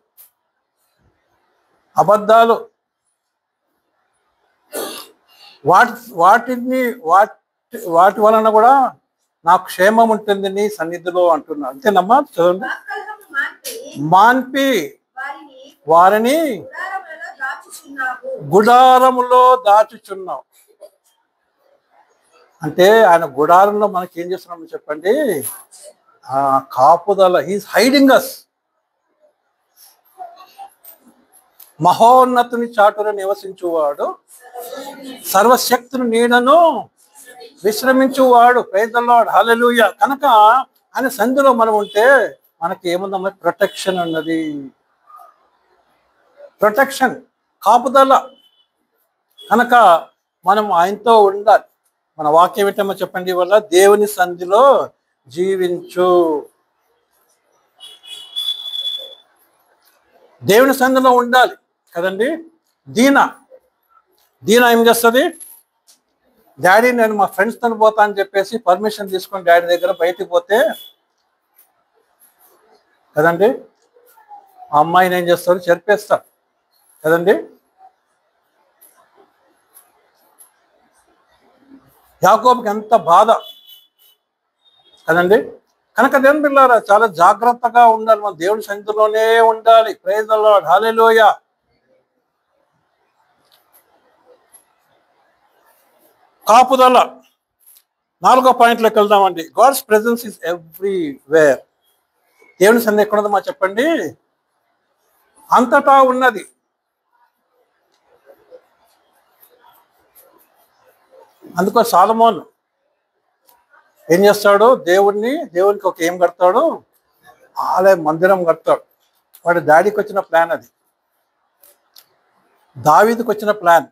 Speaker 1: అబద్ధాలు, వాటి వలన కూడా నాకు క్షేమం ఉంటుంది నీ సన్నిధిలో అంటున్నా. అంతేనమ్మా, చదవండి. మాన్పి వారిని గుడారములో దాచుచున్నావు అంటే ఆయన గుడారంలో మనకి ఏం చేస్తున్నామో చెప్పండి, కాపుదల. హీస్ హైడింగ్ అస్. మహోన్నతుని చాటున నివసించువాడు, సర్వశక్తుని నీడను విశ్రమించువాడు. Praise the Lord, hallelujah. కనుక ఆయన సంధిలో మనం ఉంటే మనకి ఏముందమ్మా, ప్రొటెక్షన్ ఉన్నది. ప్రొటెక్షన్, కాపుదల. కనుక మనం ఆయనతో ఉండాలి. మన వాక్యం ఏంటమ్మా చెప్పండి, వల్ల దేవుని సంధిలో జీవించు. దేవుని సంధిలో ఉండాలి కదండి. దీనా ఏం చేస్తుంది, డాడీ నేను మా ఫ్రెండ్స్తో పోతా అని చెప్పేసి పర్మిషన్ తీసుకొని డాడీ దగ్గర బయటికి పోతే కదండి, ఆ అమ్మాయిని ఏం చేస్తారు, చెరిపేస్తారు కదండి. యాకోబుకి ఎంత బాధ కదండి. కనుక దేవుని పిల్లారా చాలా జాగ్రత్తగా ఉండాలి, మన దేవుడి సన్నిధిలోనే ఉండాలి. Praise the Lord, hallelujah. కాపుదల 4వ పాయింట్లోకి వెళ్దామండి. God's presence is everywhere. దేవుని సన్నిధి ఎక్కడుందో మా చెప్పండి? అంతటా ఉన్నది. అందుకో సొలొమోను ఏం చేస్తాడు? దేవునికి ఒక ఏం కడతాడు? ఆలయ మందిరం కడతాడు. వాడి డాడీకి వచ్చిన ప్లాన్ అది, దావీదుకి వచ్చిన ప్లాన్.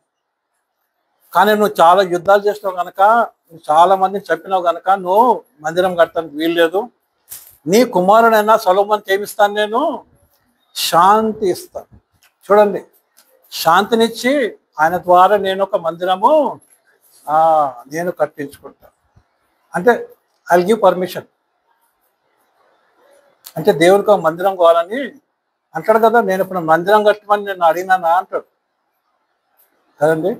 Speaker 1: కానీ నువ్వు చాలా యుద్ధాలు చేసినావు కనుక, నువ్వు చాలా మందిని చంపినావు కనుక నువ్వు మందిరం కడతానికి వీల్లేదు. నీ కుమారుడైనా సొలొమోనుకి ఏమిస్తాను? నేను శాంతి ఇస్తాను. చూడండి, శాంతినిచ్చి ఆయన ద్వారా నేను ఒక మందిరము నేను కట్టించుకుంటాను. అంటే ఐ విల్ గివ్ పర్మిషన్. అంటే దేవునికి ఒక మందిరం కావాలని అంటాడు కదా. నేను ఇప్పుడు మందిరం కట్టమని నేను అడిగినానా అంటాడు కదండి.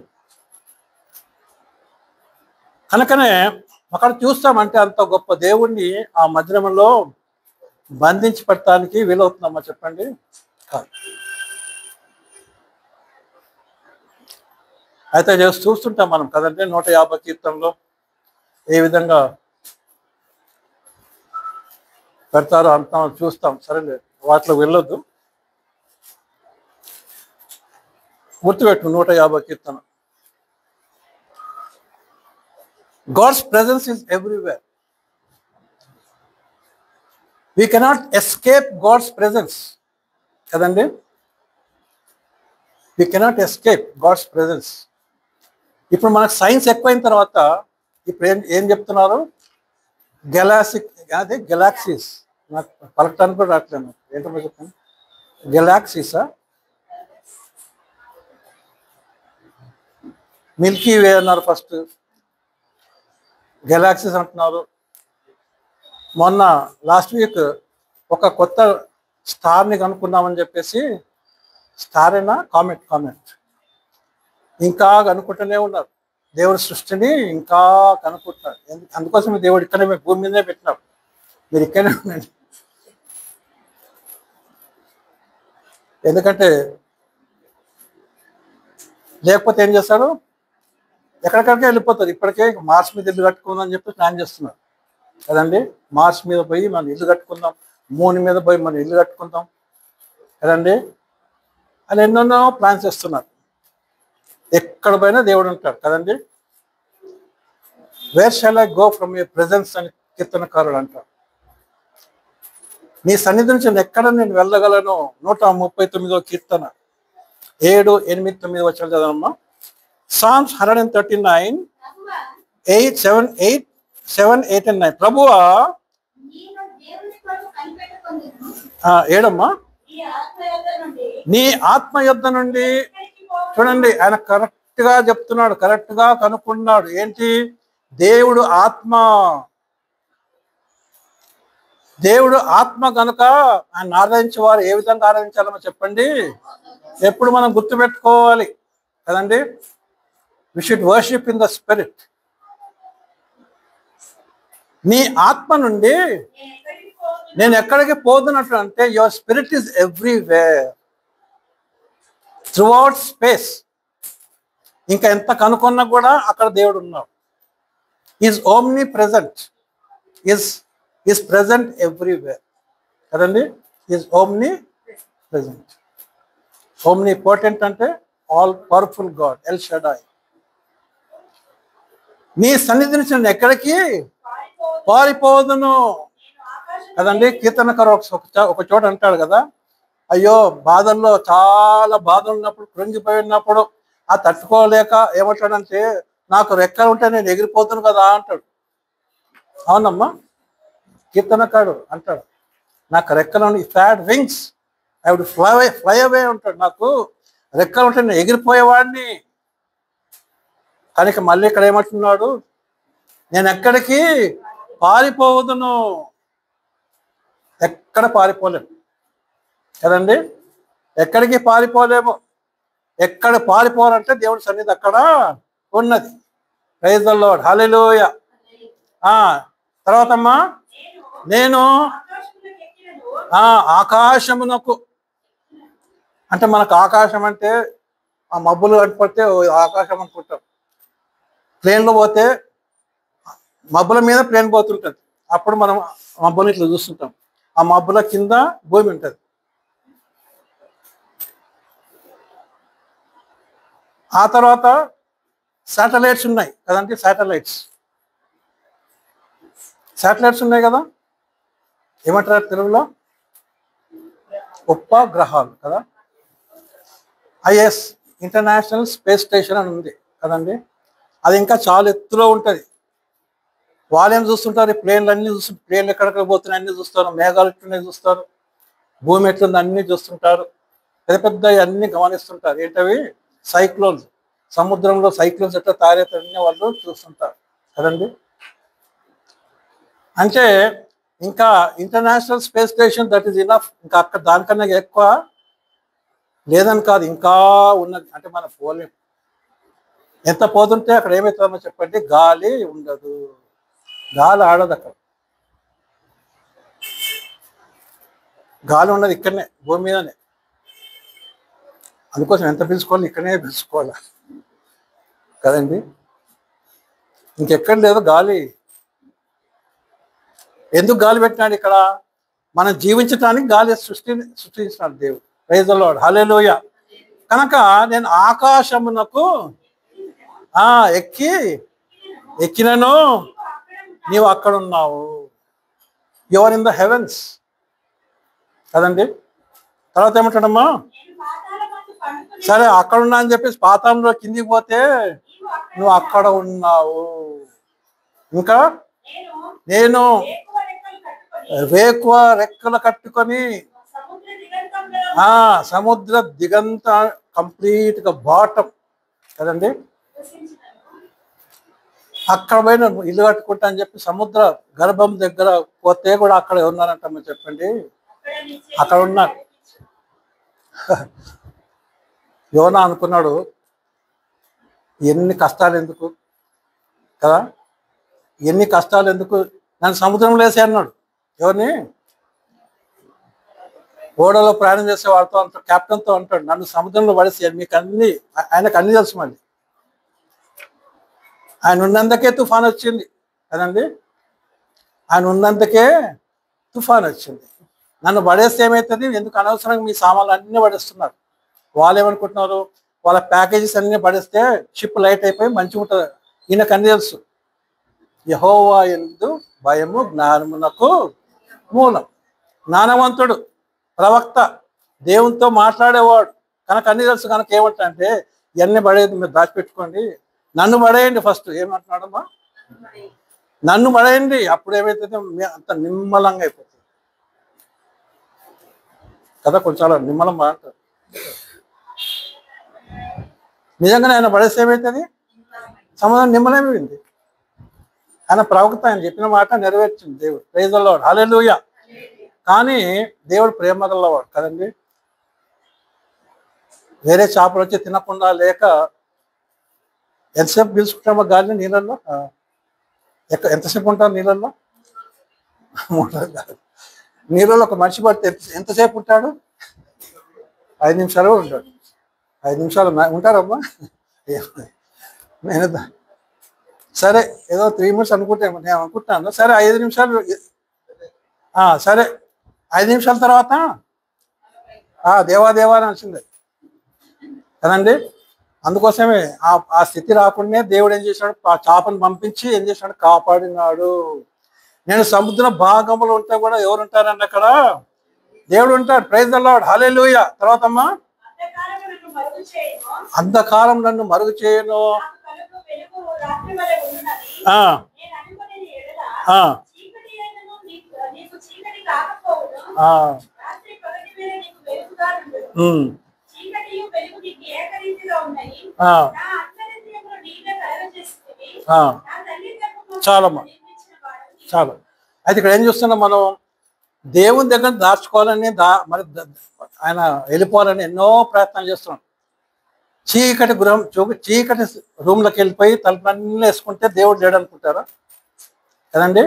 Speaker 1: కనుకనే అక్కడ చూస్తామంటే అంత గొప్ప దేవుణ్ణి ఆ మందిరంలో బంధించి పెట్టడానికి వీలవుతుందమ్మా చెప్పండి? కాదు. అయితే చూస్తుంటాం మనం కదండి 150 కీర్తనలో ఏ విధంగా పెడతారో అంటాం, చూస్తాం. సరేలే, వాటిలో వెళ్ళొద్దు. గుర్తుపెట్టు 150 కీర్తన. God's presence is everywhere. We cannot escape God's presence కదండి. We cannot escape God's presence. ఇప్పుడు మనకు సైన్స్ ఎక్కువైన తర్వాత ఇప్పుడు ఏం చెప్తున్నారు? గెలాక్సీస్. నాకు పలకటానికి కూడా రావట్లేదు. ఏంటో చెప్పండి. గెలాక్సీసా, మిల్కీ వే అన్నారు, ఫస్ట్ గెలాక్సీస్ అంటున్నారు. మొన్న లాస్ట్ వీక్ ఒక కొత్త స్టార్ని కనుక్కున్నామని చెప్పేసి, స్టార్ అయినా కామెట్ ఇంకా కనుక్కుంటూనే ఉన్నారు. దేవుడి సృష్టిని ఇంకా కనుక్కుంటున్నారు. అందుకోసం దేవుడు ఇక్కడే భూమి మీదనే పెట్టినాడు. మీరు ఇక్కడనే ఉండండి. ఎందుకంటే లేకపోతే ఏం చేస్తారు? ఎక్కడికడికే వెళ్ళిపోతారు. ఇప్పటికే మార్స్ మీద ఇల్లు కట్టుకుందాం చెప్పి ప్లాన్ చేస్తున్నారు కదండి. మార్స్ మీద పోయి మనం ఇల్లు కట్టుకుందాం, మూన్ మీద పోయి మనం ఇల్లు కట్టుకుందాం కదండి అని ఎన్నెన్నో ప్లాన్స్ చేస్తున్నారు. ఎక్కడ పోయినా దేవుడు ఉంటాడు కదండి. Where shall I go from your presence అని కీర్తనకారుడు అంటాడు. నీ సన్నిధి నుంచి ఎక్కడ నేను వెళ్ళగలను? 139వ కీర్తన 7, 8, 9 వచనాలు చదవమ్మా. Psalms 139, 8, 7, 8 and 9. ప్రభువా, ఏడమ్మా, నీ ఆత్మ యొద్ద నుండి. చూడండి, ఆయన కరెక్ట్ గా చెప్తున్నాడు, కరెక్ట్ గా కనుక్కున్నాడు. ఏంటి? దేవుడు ఆత్మ. దేవుడు ఆత్మ కనుక ఆయన ఆరాధించే వారు ఏ విధంగా ఆరాధించాలమో చెప్పండి? ఎప్పుడు మనం గుర్తుపెట్టుకోవాలి కదండి. We should worship in the spirit. నీ ఆత్మ నుండి నేను ఎక్కడికి పోతున్నట్లు అంటే, your spirit is everywhere throughout space. ఇంకా ఎంత కనుక్కున్నా కూడా అక్కడ దేవుడు ఉన్నాడు. Is omnipresent, is present everywhere కదండి. Is omnipresent. Omnipotent అంటే all powerful God, El Shaddai. నీ సన్నిధి నుంచి నేను ఎక్కడికి పారిపోదును కదండి. కీర్తనకారు ఒక చోట అంటాడు కదా, అయ్యో బాధల్లో, చాలా బాధలు ఉన్నప్పుడు, కృంగిపోయినప్పుడు ఆ తట్టుకోలేక ఏమంటాడంటే, నాకు రెక్కలు ఉంటే నేను ఎగిరిపోతాను కదా అంటాడు. అవునమ్మా, కీర్తనకాడు అంటాడు, నాకు రెక్కలు ఉండి, if I had wings I would fly away ఉంటాడు. నాకు రెక్కలు ఉంటే నేను ఎగిరిపోయేవాడిని. కనుక మళ్ళీ ఇక్కడ ఏమంటున్నాడు? నేను ఎక్కడికి పారిపోవదును. ఎక్కడ పారిపోలేము కదండి. ఎక్కడికి పారిపోలేము. ఎక్కడ పారిపోవాలంటే దేవుడి సన్నిధి అక్కడ ఉన్నది. ప్రైజ్ ది లార్డ్, హల్లెలూయా. తర్వాత అమ్మా, నేను ఆకాశమునకు, అంటే మనకు ఆకాశం అంటే ఆ మబ్బులు కనపడితే ఆకాశం అనుకుంటాం. ప్లేన్లో పోతే మబ్బుల మీద ప్లేన్ పోతుంటుంది, అప్పుడు మనం మబ్బులు ఇట్లా చూస్తుంటాం. ఆ మబ్బుల కింద భూమి ఉంటుంది. ఆ తర్వాత శాటిలైట్స్ ఉన్నాయి కదండి, శాటిలైట్స్ ఉన్నాయి కదా, ఏమంటారు తెలుగులో? ఉపగ్రహాలు కదా. ఐఎస్, ఇంటర్నేషనల్ స్పేస్ స్టేషన్ అని ఉంది కదండి. అది ఇంకా చాలా ఎత్తులో ఉంటుంది. వాళ్ళు ఏం చూస్తుంటారు? ప్లేన్లు అన్నీ చూస్తుంటారు. ప్లేన్లు ఎక్కడెక్కడ పోతున్నాయి అన్నీ చూస్తారు, మేఘాలు ఎట్లున్నాయి చూస్తారు, భూమి ఎట్లుంది అన్నీ చూస్తుంటారు, పెద్ద పెద్ద అన్నీ గమనిస్తుంటారు. ఏంటవి? సైక్లోన్స్. సముద్రంలో సైక్లోన్స్ ఎట్లా తయారవుతాయని వాళ్ళు చూస్తుంటారు కదండి. అంటే ఇంకా international space station that is enough. ఇంకా అక్కడ దానికన్నా ఎక్కువ లేదని కాదు, ఇంకా ఉన్నది. అంటే మనం పోలేం. ఎంత పోతుంటే అక్కడ ఏమవుతుందో చెప్పండి, గాలి ఉండదు, గాలి ఆడదు అక్కడ. గాలి ఉన్నది ఇక్కడనే, భూమి మీదనే. అందుకోసం ఎంత పిలుచుకోవాలి, ఇక్కడనే పిలుచుకోవాలి కదండి. ఇంకెక్కడ లేదు గాలి. ఎందుకు గాలి పెట్టినాడు ఇక్కడ? మనం జీవించడానికి గాలి సృష్టించినాడు దేవుడు. Praise the Lord, hallelujah. కనుక నేను ఆకాశమునకు ఎక్కినను, నీవు అక్కడ ఉన్నావు. యువర్ ఇన్ ద హెవెన్స్ కదండి. తర్వాత ఏమంటాడమ్మా? సరే అక్కడ ఉన్నా అని చెప్పేసి పాతాళంలో కిందికి పోతే నువ్వు అక్కడ ఉన్నావు. ఇంకా నేను వేకువ రెక్కలు కట్టుకొని సముద్ర దిగంత కంప్లీట్గా బాటం కదండి, అక్కడ పోయిన ఇల్లు కట్టుకుంటా అని చెప్పి సముద్ర గర్భం దగ్గర పోతే కూడా అక్కడ ఉన్నారంటమ్మా చెప్పండి, అక్కడ ఉన్నారు. యోనా అనుకున్నాడు, ఎన్ని కష్టాలు ఎందుకు కదా, ఎన్ని కష్టాలు ఎందుకు, నన్ను సముద్రంలో వేసే అన్నాడు. ఎవరిని? ఓడలో ప్రయాణం చేసే వాళ్ళతో అంటాడు, కెప్టెన్తో అంటాడు, నన్ను సముద్రంలో పడేసేయాలి, మీకు అన్ని, ఆయనకు అన్ని తెలుసు. మళ్ళీ ఆయన ఉన్నందుకే తుఫాన్ వచ్చింది కదండి, ఆయన ఉన్నందుకే తుఫాన్ వచ్చింది. నన్ను పడేస్తే ఏమవుతుంది? ఎందుకు అనవసరంగా మీ సామాన్లు అన్నీ పడేస్తున్నారు. వాళ్ళు ఏమనుకుంటున్నారు? వాళ్ళ ప్యాకేజెస్ అన్నీ పడేస్తే షిప్ లైట్ అయిపోయి మంచిగా ఉంటుంది. ఈయనకు అన్ని తెలుసు. యెహోవా యందు భయము జ్ఞానమునకు మూలం. జ్ఞానవంతుడు, ప్రవక్త, దేవునితో మాట్లాడేవాడు, కనుక అన్ని తెలుసు. కనుక ఏమంటా అంటే, ఇవన్నీ పడేది మీరు దాచిపెట్టుకోండి, నన్ను పడేయండి ఫస్ట్. ఏమంటున్నాడమ్మా? నన్ను పడేయండి, అప్పుడు ఏమైతుంది? అంత నిమ్మలంగా అయిపోతుంది కదా. కొంచెం నిమ్మలం బాగుంటుంది. నిజంగానే ఆయన పడేస్తే ఏమవుతుంది? సమాధానం నిమ్మలమైంది. ఆయన ప్రవక్త, ఆయన చెప్పిన మాట నెరవేర్చింది దేవుడు. ప్రైజ్ ది లార్డ్, హల్లెలూయా. కానీ దేవుడు ప్రేమ గలవాడు కదండి. వేరే చేపలు వచ్చి తినకుండా లేక ఎంతసేపు పీల్చుకుంటామో గాలిని నీళ్ళల్లో? ఎంతసేపు ఉంటారు నీళ్ళల్లో? నీళ్ళలో ఒక మనిషి పడితే ఎంతసేపు ఉంటాడు? 5 నిమిషాలు ఉంటాడు. 5 నిమిషాలు ఉంటారమ్మా. నేను సరే ఏదో 3 మినిట్స్ అనుకుంటే నేను అనుకుంటాను. సరే 5 నిమిషాలు, సరే 5 నిమిషాల తర్వాత దేవా అని వచ్చింది కదండి. అందుకోసమే ఆ స్థితి రాకుండా దేవుడు ఏం చేశాడు? ఆ చేపను పంపించి ఏం చేశాడు? కాపాడినాడు. నేను సముద్ర భాగంలో ఉంటే కూడా ఎవరు ఉంటారండి అక్కడ? దేవుడు ఉంటాడు. ప్రైజ్ ది లార్డ్, హల్లెలూయా. తర్వాత అమ్మా, అంధకారం నన్ను మరుగు చేయను. చాలమ్మా, చాలు. అయితే ఇక్కడ ఏం చూస్తున్నాం మనం? దేవుని దగ్గర దాచుకోవాలని మరి ఆయన వెళ్ళిపోవాలని ఎన్నో ప్రయత్నాలు చేస్తున్నాం. చీకటి రూమ్లోకి వెళ్ళిపోయి తలుపులన్నీ వేసుకుంటే దేవుడు లేడు అనుకుంటారా? కదండి.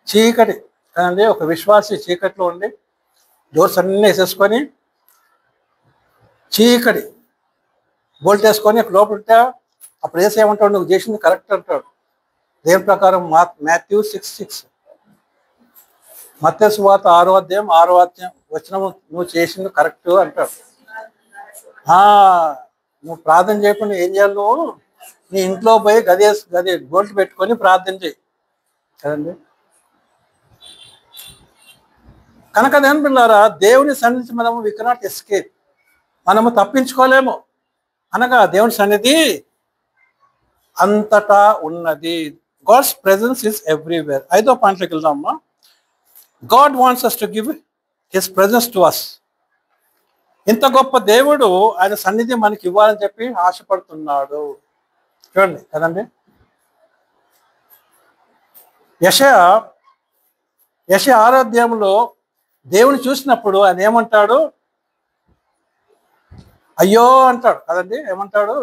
Speaker 1: చీకటి కదండి. ఒక విశ్వాసి చీకట్లో ఉండి డోర్స్ అన్నీ వేసేసుకొని చీకటి బోల్ట్ వేసుకొని అక్కడ లోపల ఉంటే అప్పుడు ఏమంటాడు, నువ్వు చేసింది కరెక్ట్ అంటాడు. దేని ప్రకారం మాథ్యూ 6:6, మత్తయి సువార్త 6వ అధ్యాయం వచనము, నువ్వు చేసింది కరెక్ట్ అంటాడు. నువ్వు ప్రార్థన చేయకుండా ఏం చేయాలి, నువ్వు నీ ఇంట్లో పోయి గది బోల్ట్ పెట్టుకొని ప్రార్థన చేయి కదండి. కనుక నేను పిల్లారా, దేవుని సన్నిధి మనము వి కెనాట్ ఎస్కేప్, మనము తప్పించుకోలేము. అనగా దేవుని సన్నిధి అంతటా ఉన్నది. God's presence is everywhere. 5వ పాయింట్లోకి వెళ్దామమ్మా. God wants us to give his presence to us. ఇంత గొప్ప దేవుడు ఆయన సన్నిధి మనకి ఇవ్వాలని చెప్పి ఆశపడుతున్నాడు. చూడండి కదండి, యెషయా 6వ అధ్యాయంలో దేవుని చూసినప్పుడు ఆయన ఏమంటాడు, అయ్యో అంటాడు కదండి. ఏమంటాడు,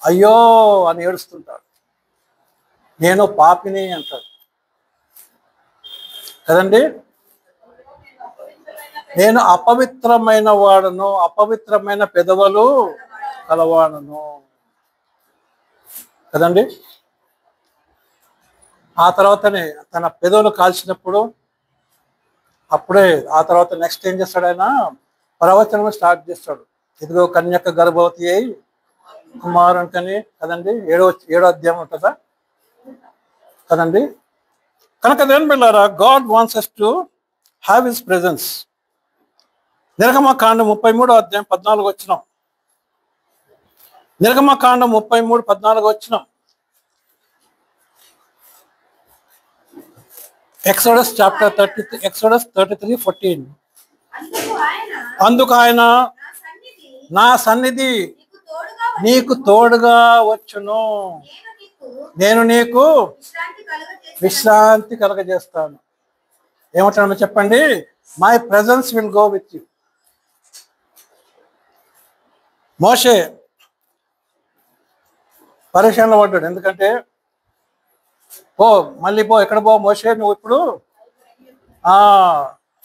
Speaker 1: అయ్యో అని ఏడుస్తుంటాడు. నేను పాపిని అంటాడు కదండి. నేను అపవిత్రమైన వాడను, అపవిత్రమైన పెదవులు కలవాడను కదండి. ఆ తర్వాతనే తన పెదవులు కాల్చినప్పుడు అప్పుడే ఆ తర్వాత నెక్స్ట్ ఏం చేస్తాడు, ఆయన ప్రవచనం స్టార్ట్ చేస్తాడు. ఇదిగో కన్యక గర్భవతి అయి కుమారునికని కదండి. 7వ అధ్యాయం ఉంటుందా కదండి. కనుక దేని బిడ్డలారా, God wants us to have his presence. నిర్గమకాండం 33వ అధ్యాయం 14వ వచనం. నిర్గమకాండం 33:14 వచనం. Exodus 33:14. అందుకు ఆయన నా సన్నిధి నీకు తోడుగా వచ్చును, నేను నీకు విశ్రాంతి కలగజేస్తాను. ఏమంటాను చెప్పండి, my presence will go with you. మోషే పరేషాన్లో పడ్డాడు. ఎందుకంటే మళ్ళీ ఎక్కడ పో మోషే, నువ్వు ఇప్పుడు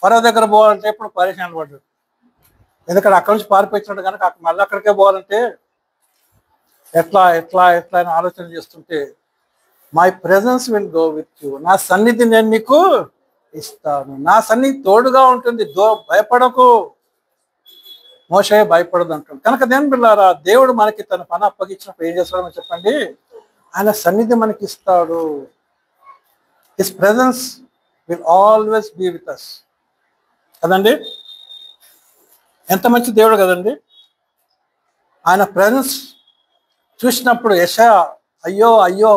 Speaker 1: ఫరో దగ్గర పోవాలంటే ఇప్పుడు పరేషాన్లు పడ్డాడు. ఎందుకంటే అక్కడి నుంచి పారిపోయినాడు కనుక మళ్ళీ అక్కడికే పోవాలంటే ఎట్లా అని ఆలోచన చేస్తుంటే, my presence will go with you, నా సన్నిధి నేను నీకు ఇస్తాను, నా సన్నిధి తోడుగా ఉంటుంది, భయపడకు. మోషే భయపడదు అంటాడు. కనుక దేని బిడ్డలారా, దేవుడు మనకి తన పని అప్పగించినప్పుడు ఏం చేస్తాడో చెప్పండి, ఆయన సన్నిధి మనకి ఇస్తాడు. His presence will always be with us కదండి. ఎంత మంచి దేవుడు కదండి. ఆయన ప్రెజెన్స్ చూసినప్పుడు యెషయా అయ్యో అయ్యో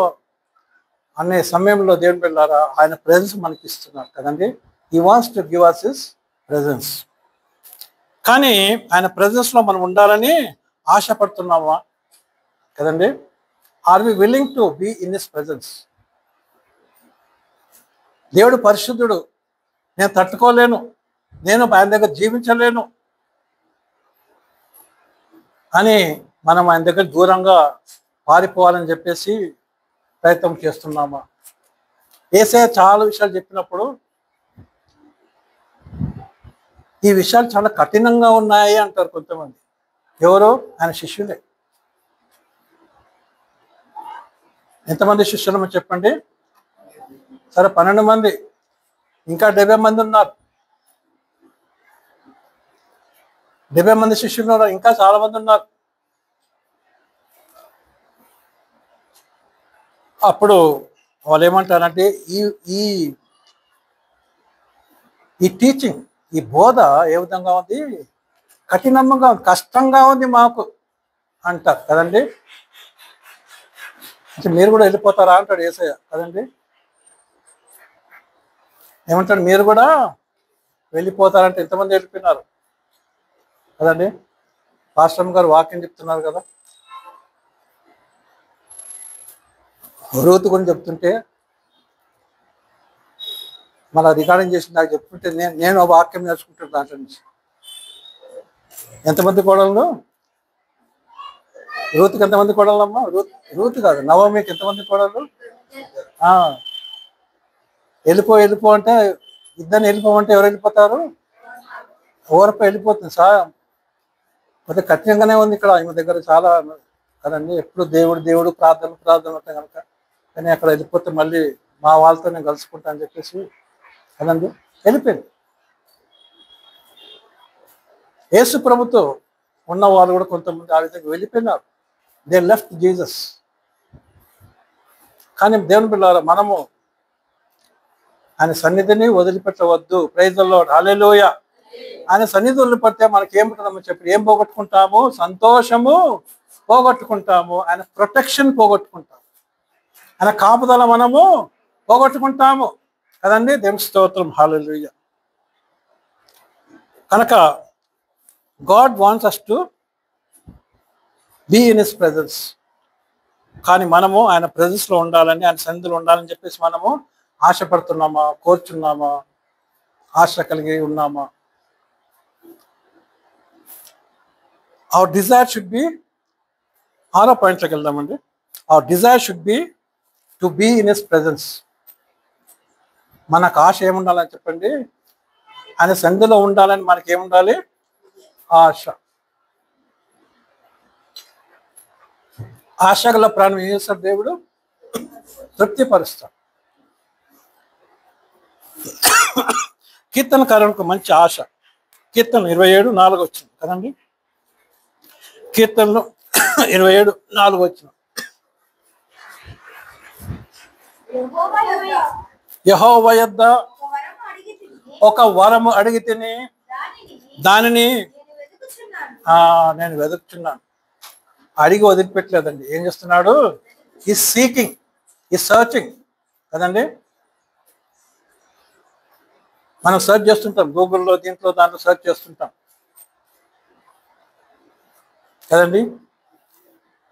Speaker 1: అనే సమయంలో దేవుని బిడ్డలారా, ఆయన ప్రెజెన్స్ మనకి ఇస్తున్నాడు కదండి. He wants to give us his presence. కానీ ఆయన ప్రెజెన్స్లో మనం ఉండాలని ఆశపడుతున్నామా కదండి. Are we willing to be in his presence? దేవుడు పరిశుద్ధుడు, నేను తట్టుకోలేను, నేను ఆయన దగ్గర జీవించలేను అని మనం ఆయన దగ్గర దూరంగా పారిపోవాలని చెప్పేసి ప్రయత్నం చేస్తున్నామా? యేసయ్య చాలా విషయాలు చెప్పినప్పుడు ఈ విషయాలు చాలా కఠినంగా ఉన్నాయి అంటారు కొంతమంది. ఎవరు? ఆయన శిష్యులే. ఎంతమంది శిష్యులమో చెప్పండి. సరే 12 మంది, ఇంకా 70 మంది ఉన్నారు. 70 మంది శిష్యులు ఉన్నారు, ఇంకా చాలా మంది ఉన్నారు. అప్పుడు వాళ్ళు ఏమంటారంటే, ఈ ఈ టీచింగ్, ఈ బోధ ఏ విధంగా ఉంది, కఠినంగా ఉంది, కష్టంగా ఉంది మాకు అంటారు కదండి. అంటే మీరు కూడా వెళ్ళిపోతారా అంటాడు యేసయ్య కదండి. ఏమంటాడు, మీరు కూడా వెళ్ళిపోతారంటే ఎంతమంది వెళ్ళిపోయినారు కదండి. పాస్టర్ గారు వాక్యం చెప్తున్నారు కదా, రూతు గురించి చెప్తుంటే మళ్ళీ రికార్డింగ్ చేసి నాకు చెప్తుంటే నేను వాక్యం నేర్చుకుంటాను దాంట్లో నుంచి. ఎంతమంది కోడళ్ళు? రూతుకి ఎంతమంది కోడళ్ళమ్మా? రూతు కాదు, నవమికి ఎంతమంది కోడళ్ళు? వెళ్ళిపో అంటే ఇద్దరిని వెళ్ళిపోమంటే ఎవరు వెళ్ళిపోతారు? ఓరపై వెళ్ళిపోతుంది సార్. కొద్దిగా కఠినంగానే ఉంది ఇక్కడ ఈమె దగ్గర చాలా కదండి. ఎప్పుడు దేవుడు ప్రార్థన ఉంటాయి కనుక. కానీ అక్కడ వెళ్ళిపోతే మళ్ళీ మా వాళ్ళతో నేను కలుసుకుంటా అని చెప్పేసి కదండి వెళ్ళిపోయింది. యేసు ప్రభుతో ఉన్న వాళ్ళు కూడా కొంతమంది ఆ విధంగా వెళ్ళిపోయినారు. They left Jesus. కానీ దేవుని బిడ్డలారా, మనము ఆయన సన్నిధిని వదిలిపెట్టవద్దు. ప్రైజ్ ది లార్డ్, హల్లెలూయా. ఆయన సన్నిధి వదిలిపెడితే మనకి ఏముంటుందమ్మా చెప్పి, ఏం పోగొట్టుకుంటాము? సంతోషము పోగొట్టుకుంటాము. ఆయన ప్రొటెక్షన్ పోగొట్టుకుంటాము. ఆయన కాపుదల మనము పోగొట్టుకుంటాము కదండి. దేవుని స్తోత్రం, హల్లెలూయా. కనుక God wants us to be in his presence. కానీ మనము ఆయన ప్రెజెన్స్లో ఉండాలని, ఆయన సన్నిధిలో ఉండాలని చెప్పేసి మనము ఆశపడుతున్నామా, కోరుచున్నామా, ఆశ కలిగి ఉన్నామా? అవర్ డిజైర్ షుడ్ బి, 6వ పాయింట్లోకి వెళ్దామండి. Our desire should be to be in his presence. మనకు ఆశ ఏముండాలని చెప్పండి? ఆయన సన్నిధిలో ఉండాలని మనకి ఏముండాలి? ఆశ. ఆశ గల ప్రాణం ఏం చేస్తాడు దేవుడు? తృప్తిపరుస్తాడు. కీర్తనకారునికి మంచి ఆశ. కీర్తన 27:4 వచ్చింది కదండి. కీర్తనలు 27:4 వచ్చింది. యెహోవా యొద్ద ఒక వరము అడిగితిని, దానిని నేను వెతుకుచున్నాను. అడిగి వదిలిపెట్టలేదండి. ఏం చేస్తున్నాడు? ఈ సీకింగ్, ఈ సర్చింగ్ కదండి. మనం సర్చ్ చేస్తుంటాం గూగుల్లో, దీంట్లో దాంట్లో సర్చ్ చేస్తుంటాం కదండి.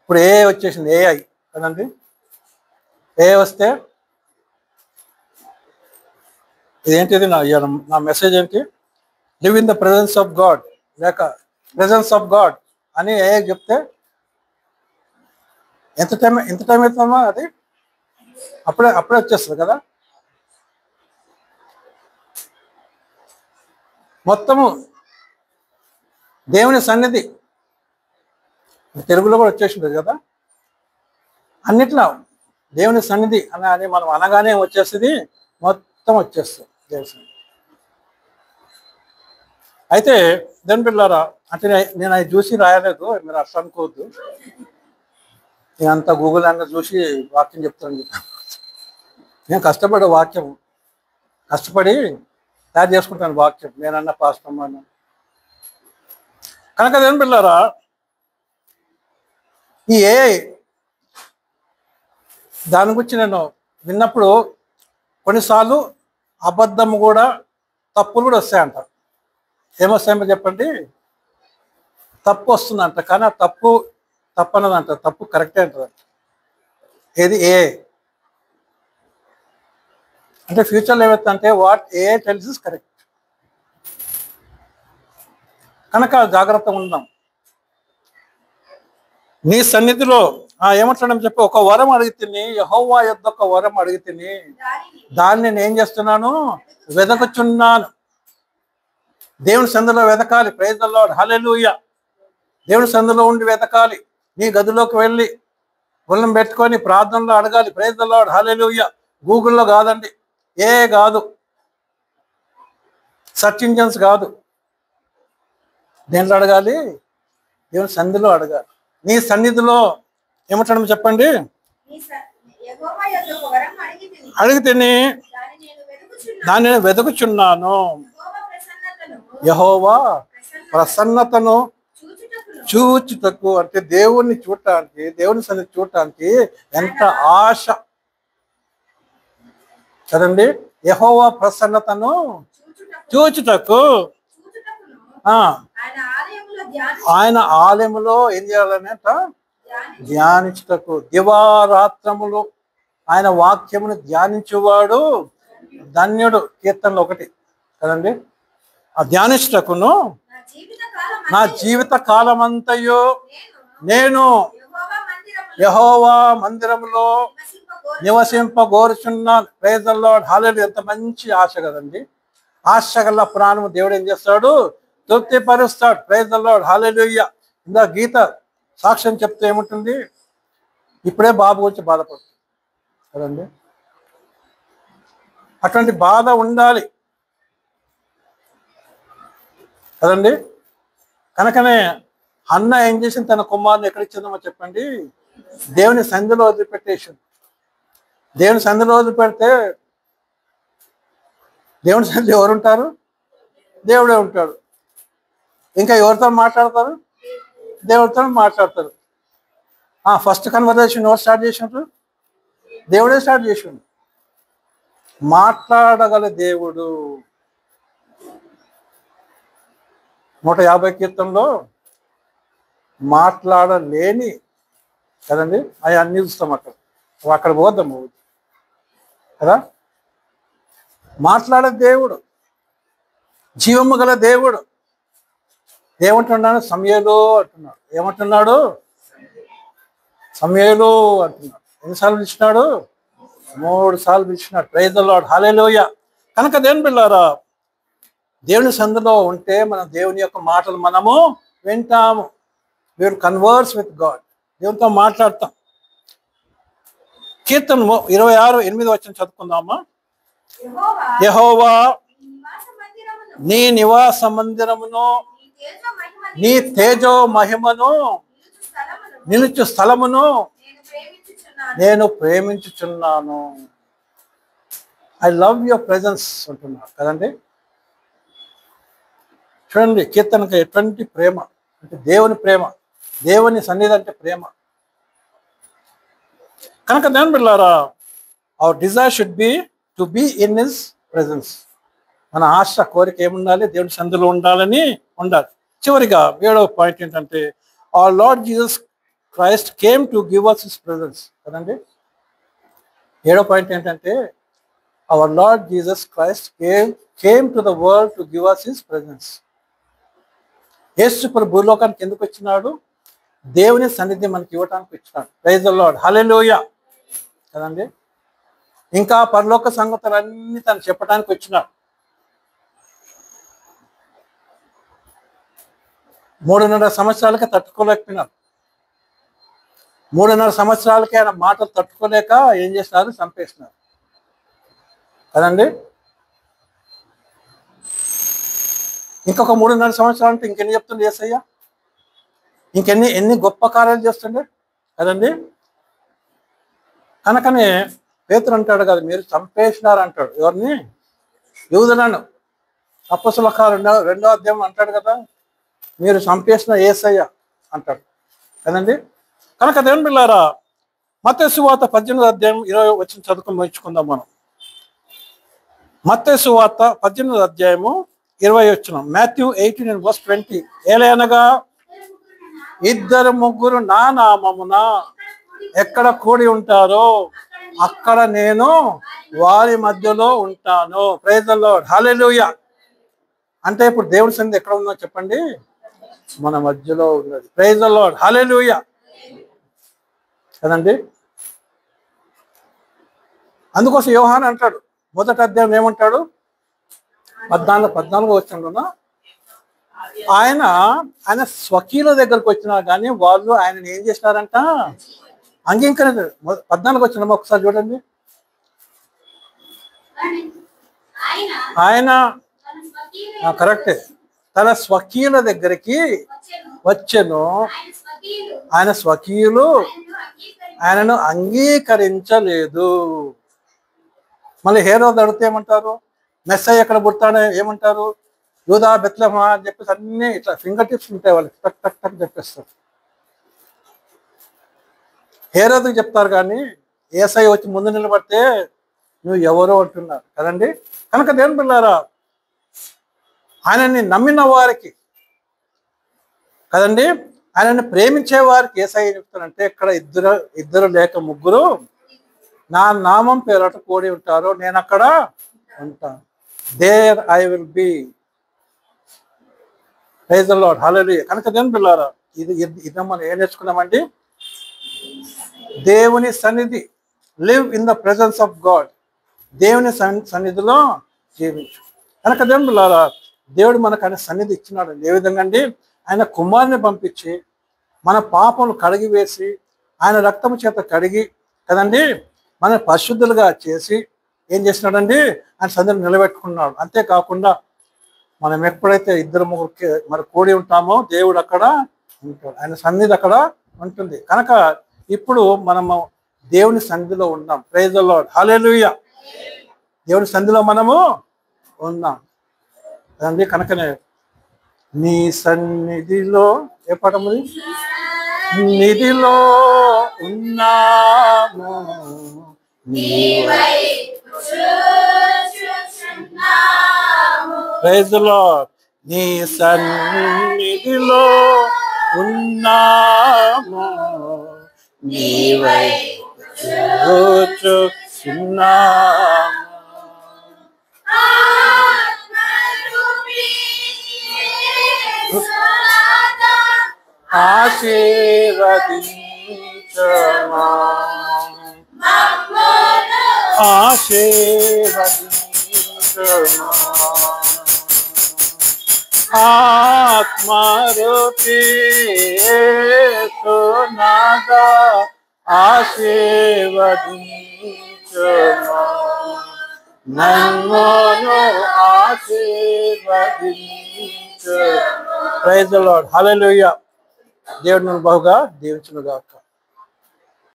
Speaker 1: ఇప్పుడు ఏ వచ్చేసింది, ఏఐ కదండి. ఏ వస్తే ఇదేంటిది? నా మెసేజ్ ఏంటి? Live in the presence of God, లేక ప్రెజెన్స్ ఆఫ్ గాడ్ అని ఏ చెప్తే ఎంత టైం అవుతుందో అది అప్పుడే వచ్చేస్తుంది కదా. మొత్తము దేవుని సన్నిధి తెలుగులో కూడా వచ్చేసింది కదా. అన్నిట్లో దేవుని సన్నిధి అని మనం అనగానే వచ్చేస్తుంది, మొత్తం వచ్చేస్తుంది దేవుని సన్నిధి. అయితే దేవుని పిల్లారా, అంటే నేను అది చూసి రాయలేదు, మీరు అట్లా అనుకోవద్దు. నేనంతా గూగుల్ అన్న చూసి వాక్యం చెప్తాను. నేను కష్టపడే వాక్యం, కష్టపడి తయారు చేసుకుంటాను వాక్యం, నేనన్నా పాస్టర్ అన్న. కనుక దేవుని పిల్లారా, ఈ ఏఐ దాని గురించి నేను విన్నప్పుడు కొన్నిసార్లు అబద్ధము కూడా, తప్పులు కూడా వస్తాయంట. ఏమొస్తాయో చెప్పండి? తప్పు వస్తుందంట. కానీ ఆ తప్పు అన్నదంట, తప్పు కరెక్టే అంటదంట. ఏది? ఏ అంటే ఫ్యూచర్లో ఏమవుతుందంటే what a tells is correct. కనుక జాగ్రత్తగా ఉందాం. నీ సన్నిధిలో ఏమంటాడని చెప్పి, ఒక వరం అడిగితిని, యెహోవా యొద్ద ఒక వరం అడిగితిని, దాన్ని నేను ఏం చేస్తున్నాను? వెదకుచున్నాను. దేవుని సన్నిధిలో వెతకాలి. ప్రైజ్ ది లార్డ్, హల్లెలూయా. దేవుని సన్నిధిలో ఉండి వెతకాలి. నీ గదిలోకి వెళ్ళి గుళ్ళం పెట్టుకొని ప్రార్థనలో అడగాలి. ప్రైజ్ ది లార్డ్, హల్లెలూయా. గూగుల్లో కాదండి, ఏ కాదు, సెర్చ్ ఇంజన్స్ కాదు. దేంట్లో అడగాలి? దేవుని సన్నిధిలో అడగాలి. నీ సన్నిధిలో ఏమంటాడో చెప్పండి? అడిగితేనే దాన్ని నేను వెతుకుచున్నాను. యెహోవా ప్రసన్నతను చూచుటకు, అంటే దేవుణ్ణి చూడటానికి, దేవుని సన్నిధి చూడటానికి ఎంత ఆశ కదండి. యెహోవా ప్రసన్నతను చూచుటకు, ఆయన ఆలయములో ఏం చేయాలనేట? ధ్యానించుటకు. దివారాత్రములు ఆయన వాక్యమును ధ్యానించువాడు ధన్యుడు. కీర్తనలు 1 కదండి. ఆ ధ్యానించుటకును నా జీవిత కాలమంతయు నేను యెహోవా మందిరములో నివసింపగోరుచున్నాను. Praise the Lord. హల్లెలూయా. ఎంత మంచి ఆశ కదండి. ఆశ గల ప్రాణము దేవుడు ఏం చేస్తాడు? తృప్తిపరుస్తాడు. Praise the Lord. హల్లెలూయా. ఇందా గీత సాక్ష్యం చెప్తే ఏముంటుంది? ఇప్పుడే బాబు గురించి బాధపడుతుంది కదండి. అటువంటి బాధ ఉండాలి కదండి. కనుకనే అన్న ఏం చేసింది? తన కుమారుని ఎక్కడిచ్చిందో చెప్పండి? దేవుని సంధిలో వదిలిపెట్టేసింది. దేవుని సంధిలో వదిలిపెడితే దేవుని సంధి ఎవరుంటారు? దేవుడే ఉంటాడు. ఇంకా ఎవరితో మాట్లాడతారు? దేవుడితో మాట్లాడతారు. ఫస్ట్ కన్వర్జేషన్ ఎవరు స్టార్ట్ చేసినారు? దేవుడే స్టార్ట్ చేసిండు. మాట్లాడగల దేవుడు. 150 కీర్తనలో మాట్లాడలేని కదండి అవి అన్ని చూస్తాం. అక్కడ పోద్దాము కదా. మాట్లాడే దేవుడు, జీవము గల దేవుడు. ఏమంటున్నాడు? సమయలు అంటున్నాడు. ఏమంటున్నాడు? సమయలు అంటున్నాడు. ఎన్నిసార్లు పిలిచినాడు? 3 సార్లు పిలిచినాడు. Praise the Lord. హల్లెలూయా. కనుక దేవుని బిడ్డలారా, దేవుని సందులో ఉంటే మనం దేవుని యొక్క మాటలు మనము వింటాము. వీరు కన్వర్స్ విత్ గాడ్. దేవునితో మాట్లాడతాం. కీర్తన 26:8 చదువుకుందామా? యెహోవా నీ నివాస మందిరమును, నీ తేజో మహిమను, నిలుచు స్థలమును నేను ప్రేమించుచున్నాను. ఐ లవ్ యువర్ ప్రెజెన్స్ అంటున్నాడు కదండి. చూడండి కీర్తనకు ఎటువంటి ప్రేమ అంటే దేవుని ప్రేమ. దేవుని సన్నిధి అంటే ప్రేమ. కనుక దేవుని బిడ్డలారా, hour desire should be to be in his presence. మన ఆశ కోరిక ఏముండాలి? దేవుని సన్నిధిలో ఉండాలని ఉండాలి. చివరిగా 7వ పాయింట్ ఏంటంటే, our Lord Jesus Christ came to give us his presence కదండి. 7వ పాయింట్ ఏంటంటే, our Lord Jesus Christ came to the world to give us his presence. యేసు ప్రభు భూలోకానికి ఎందుకు వచ్చినాడు? దేవుని సన్నిధి మనకి ఇవ్వటానికి వచ్చినాడు. Praise the Lord. హల్లెలూయా కదండి. ఇంకా పరలోక సంగతులన్నీ తను చెప్పడానికి వచ్చినాడు. 3.5 సంవత్సరాలకే తట్టుకోలేకపోయినారు. 3.5 సంవత్సరాలకే ఆయన మాటలు తట్టుకోలేక ఏం చేసినారు? చంపేసినారు కదండి. ఇంకొక 3.5 సంవత్సరాలు అంటే ఇంకెన్ని చెప్తుండే యేసయ్య? ఎన్ని గొప్ప కార్యాలు చేస్తుండే కదండి. కనుకనే పేతురు అంటాడు కదా, మీరు చంపేసినారు అంటాడు. ఎవరిని? యూదులను. అపొస్తలుల కార్యం 2వ అధ్యాయం అంటాడు కదా, మీరు చంపేసిన యేసయ్య అంటాడు కదండి. కనుక దేవుని బిడ్డలారా, మత్తయి సువార్త 18వ అధ్యాయం 20 చదువుకొని ముగించుకుందాం మనం. మత్తయి సువార్త 18వ అధ్యాయము 20. మాథ్యూ 18:20. ఏలయనగా 2-3 నా నామమున ఎక్కడ కూడి ఉంటారో అక్కడ నేను వారి మధ్యలో ఉంటాను. Praise the Lord. హల్లెలూయా. అంటే ఇప్పుడు దేవుడి సన్నిధి ఎక్కడ ఉందో చెప్పండి? మన మధ్యలో ఉన్నది. Praise the Lord. హల్లెలూయా కదండి. అందుకోసం యోహాను అంటాడు, 1వ అధ్యాయం ఏమంటాడు? 14వ వచనంలోన ఆయన స్వకీయుల దగ్గరకు వచ్చినా కానీ వాళ్ళు ఆయనని ఏం చేసినారంట? అంగీకరించారు. 14వ వచనం ఒకసారి చూడండి. ఆయన కరెక్టే, తన స్వకీయుల దగ్గరికి వచ్చెను, ఆయన స్వకీయులు ఆయనను అంగీకరించలేదు. మళ్ళీ హేరోదు అడిగితే ఏమంటారు? మెస్సయ్య ఎక్కడ పుడతాడో ఏమంటారు? యూదా బెత్లెహేమ అని చెప్పేసి అన్నీ ఇట్లా ఫింగర్ టిప్స్ ఉంటాయి వాళ్ళకి, టక్ టక్ టక్ చెప్పేస్తారు. హేరోదుకి చెప్తారు కానీ యేసయ్య వచ్చి ముందు నిలబడితే నువ్వు ఎవరో అంటున్నారు కదండి. కనుక దేవుని బిడ్డలారా, ఆయనని నమ్మిన వారికి కదండి, ఆయనని ప్రేమించే వారికి యేసయ్య చెప్తానంటే, ఇక్కడ ఇద్దరు లేక 3 నా నామం పేరట కూడి ఉంటారో నేను అక్కడ ఉంటాను. There I will be. Praise the Lord. Hallelujah. కనుక దేవుని బిడ్డలారా, ఇది మనం ఏం నేర్చుకున్నామండి? దేవుని సన్నిధి live in the presence of God. దేవుని సన్నిధిలో జీవించు. కనుక దేవులారా, దేవుడు మనకు ఆయన సన్నిధి ఇచ్చినాడు. ఏ విధంగా అండి? ఆయన కుమారుని పంపించి మన పాపములు కడిగి వేసి ఆయన రక్తము చేత కడిగి కదండి మన పరిశుద్ధులుగా చేసి ఏం చేసినాడండి? ఆయన సన్నిధిని నిలబెట్టుకున్నాడు. అంతేకాకుండా మనం ఎప్పుడైతే ఇద్దరు ముగ్గురికి మరి కూడి ఉంటామో దేవుడు అక్కడ ఉంటాడు, ఆయన సన్నిధి అక్కడ ఉంటుంది. కనుక ఇప్పుడు మనము దేవుని సన్నిధిలో ఉన్నాం. ప్రైజ్ ది లార్డ్, హల్లెలూయా. దేవుని సన్నిధిలో మనము ఉన్నాం కదండి. కనుకనే నీ సన్నిధిలో ఏ పటముది? నిధిలో ఉన్నాము ప్రైజ్ ది లార్డ్. నీ సన్నిధిలో ఉన్నాము నీవై చూచుచున్నాము. ఆశీర్వదించమా ఆశీర్వదించమా ఆత్మరూపీ యేసునాథా ఆశీర్వదించమా నన్ను ఆశీర్వదించు. ప్రైజ్ ది లార్డ్, హల్లెలూయా. దేవుడు నన్ను బహుగా దీవించును గాక.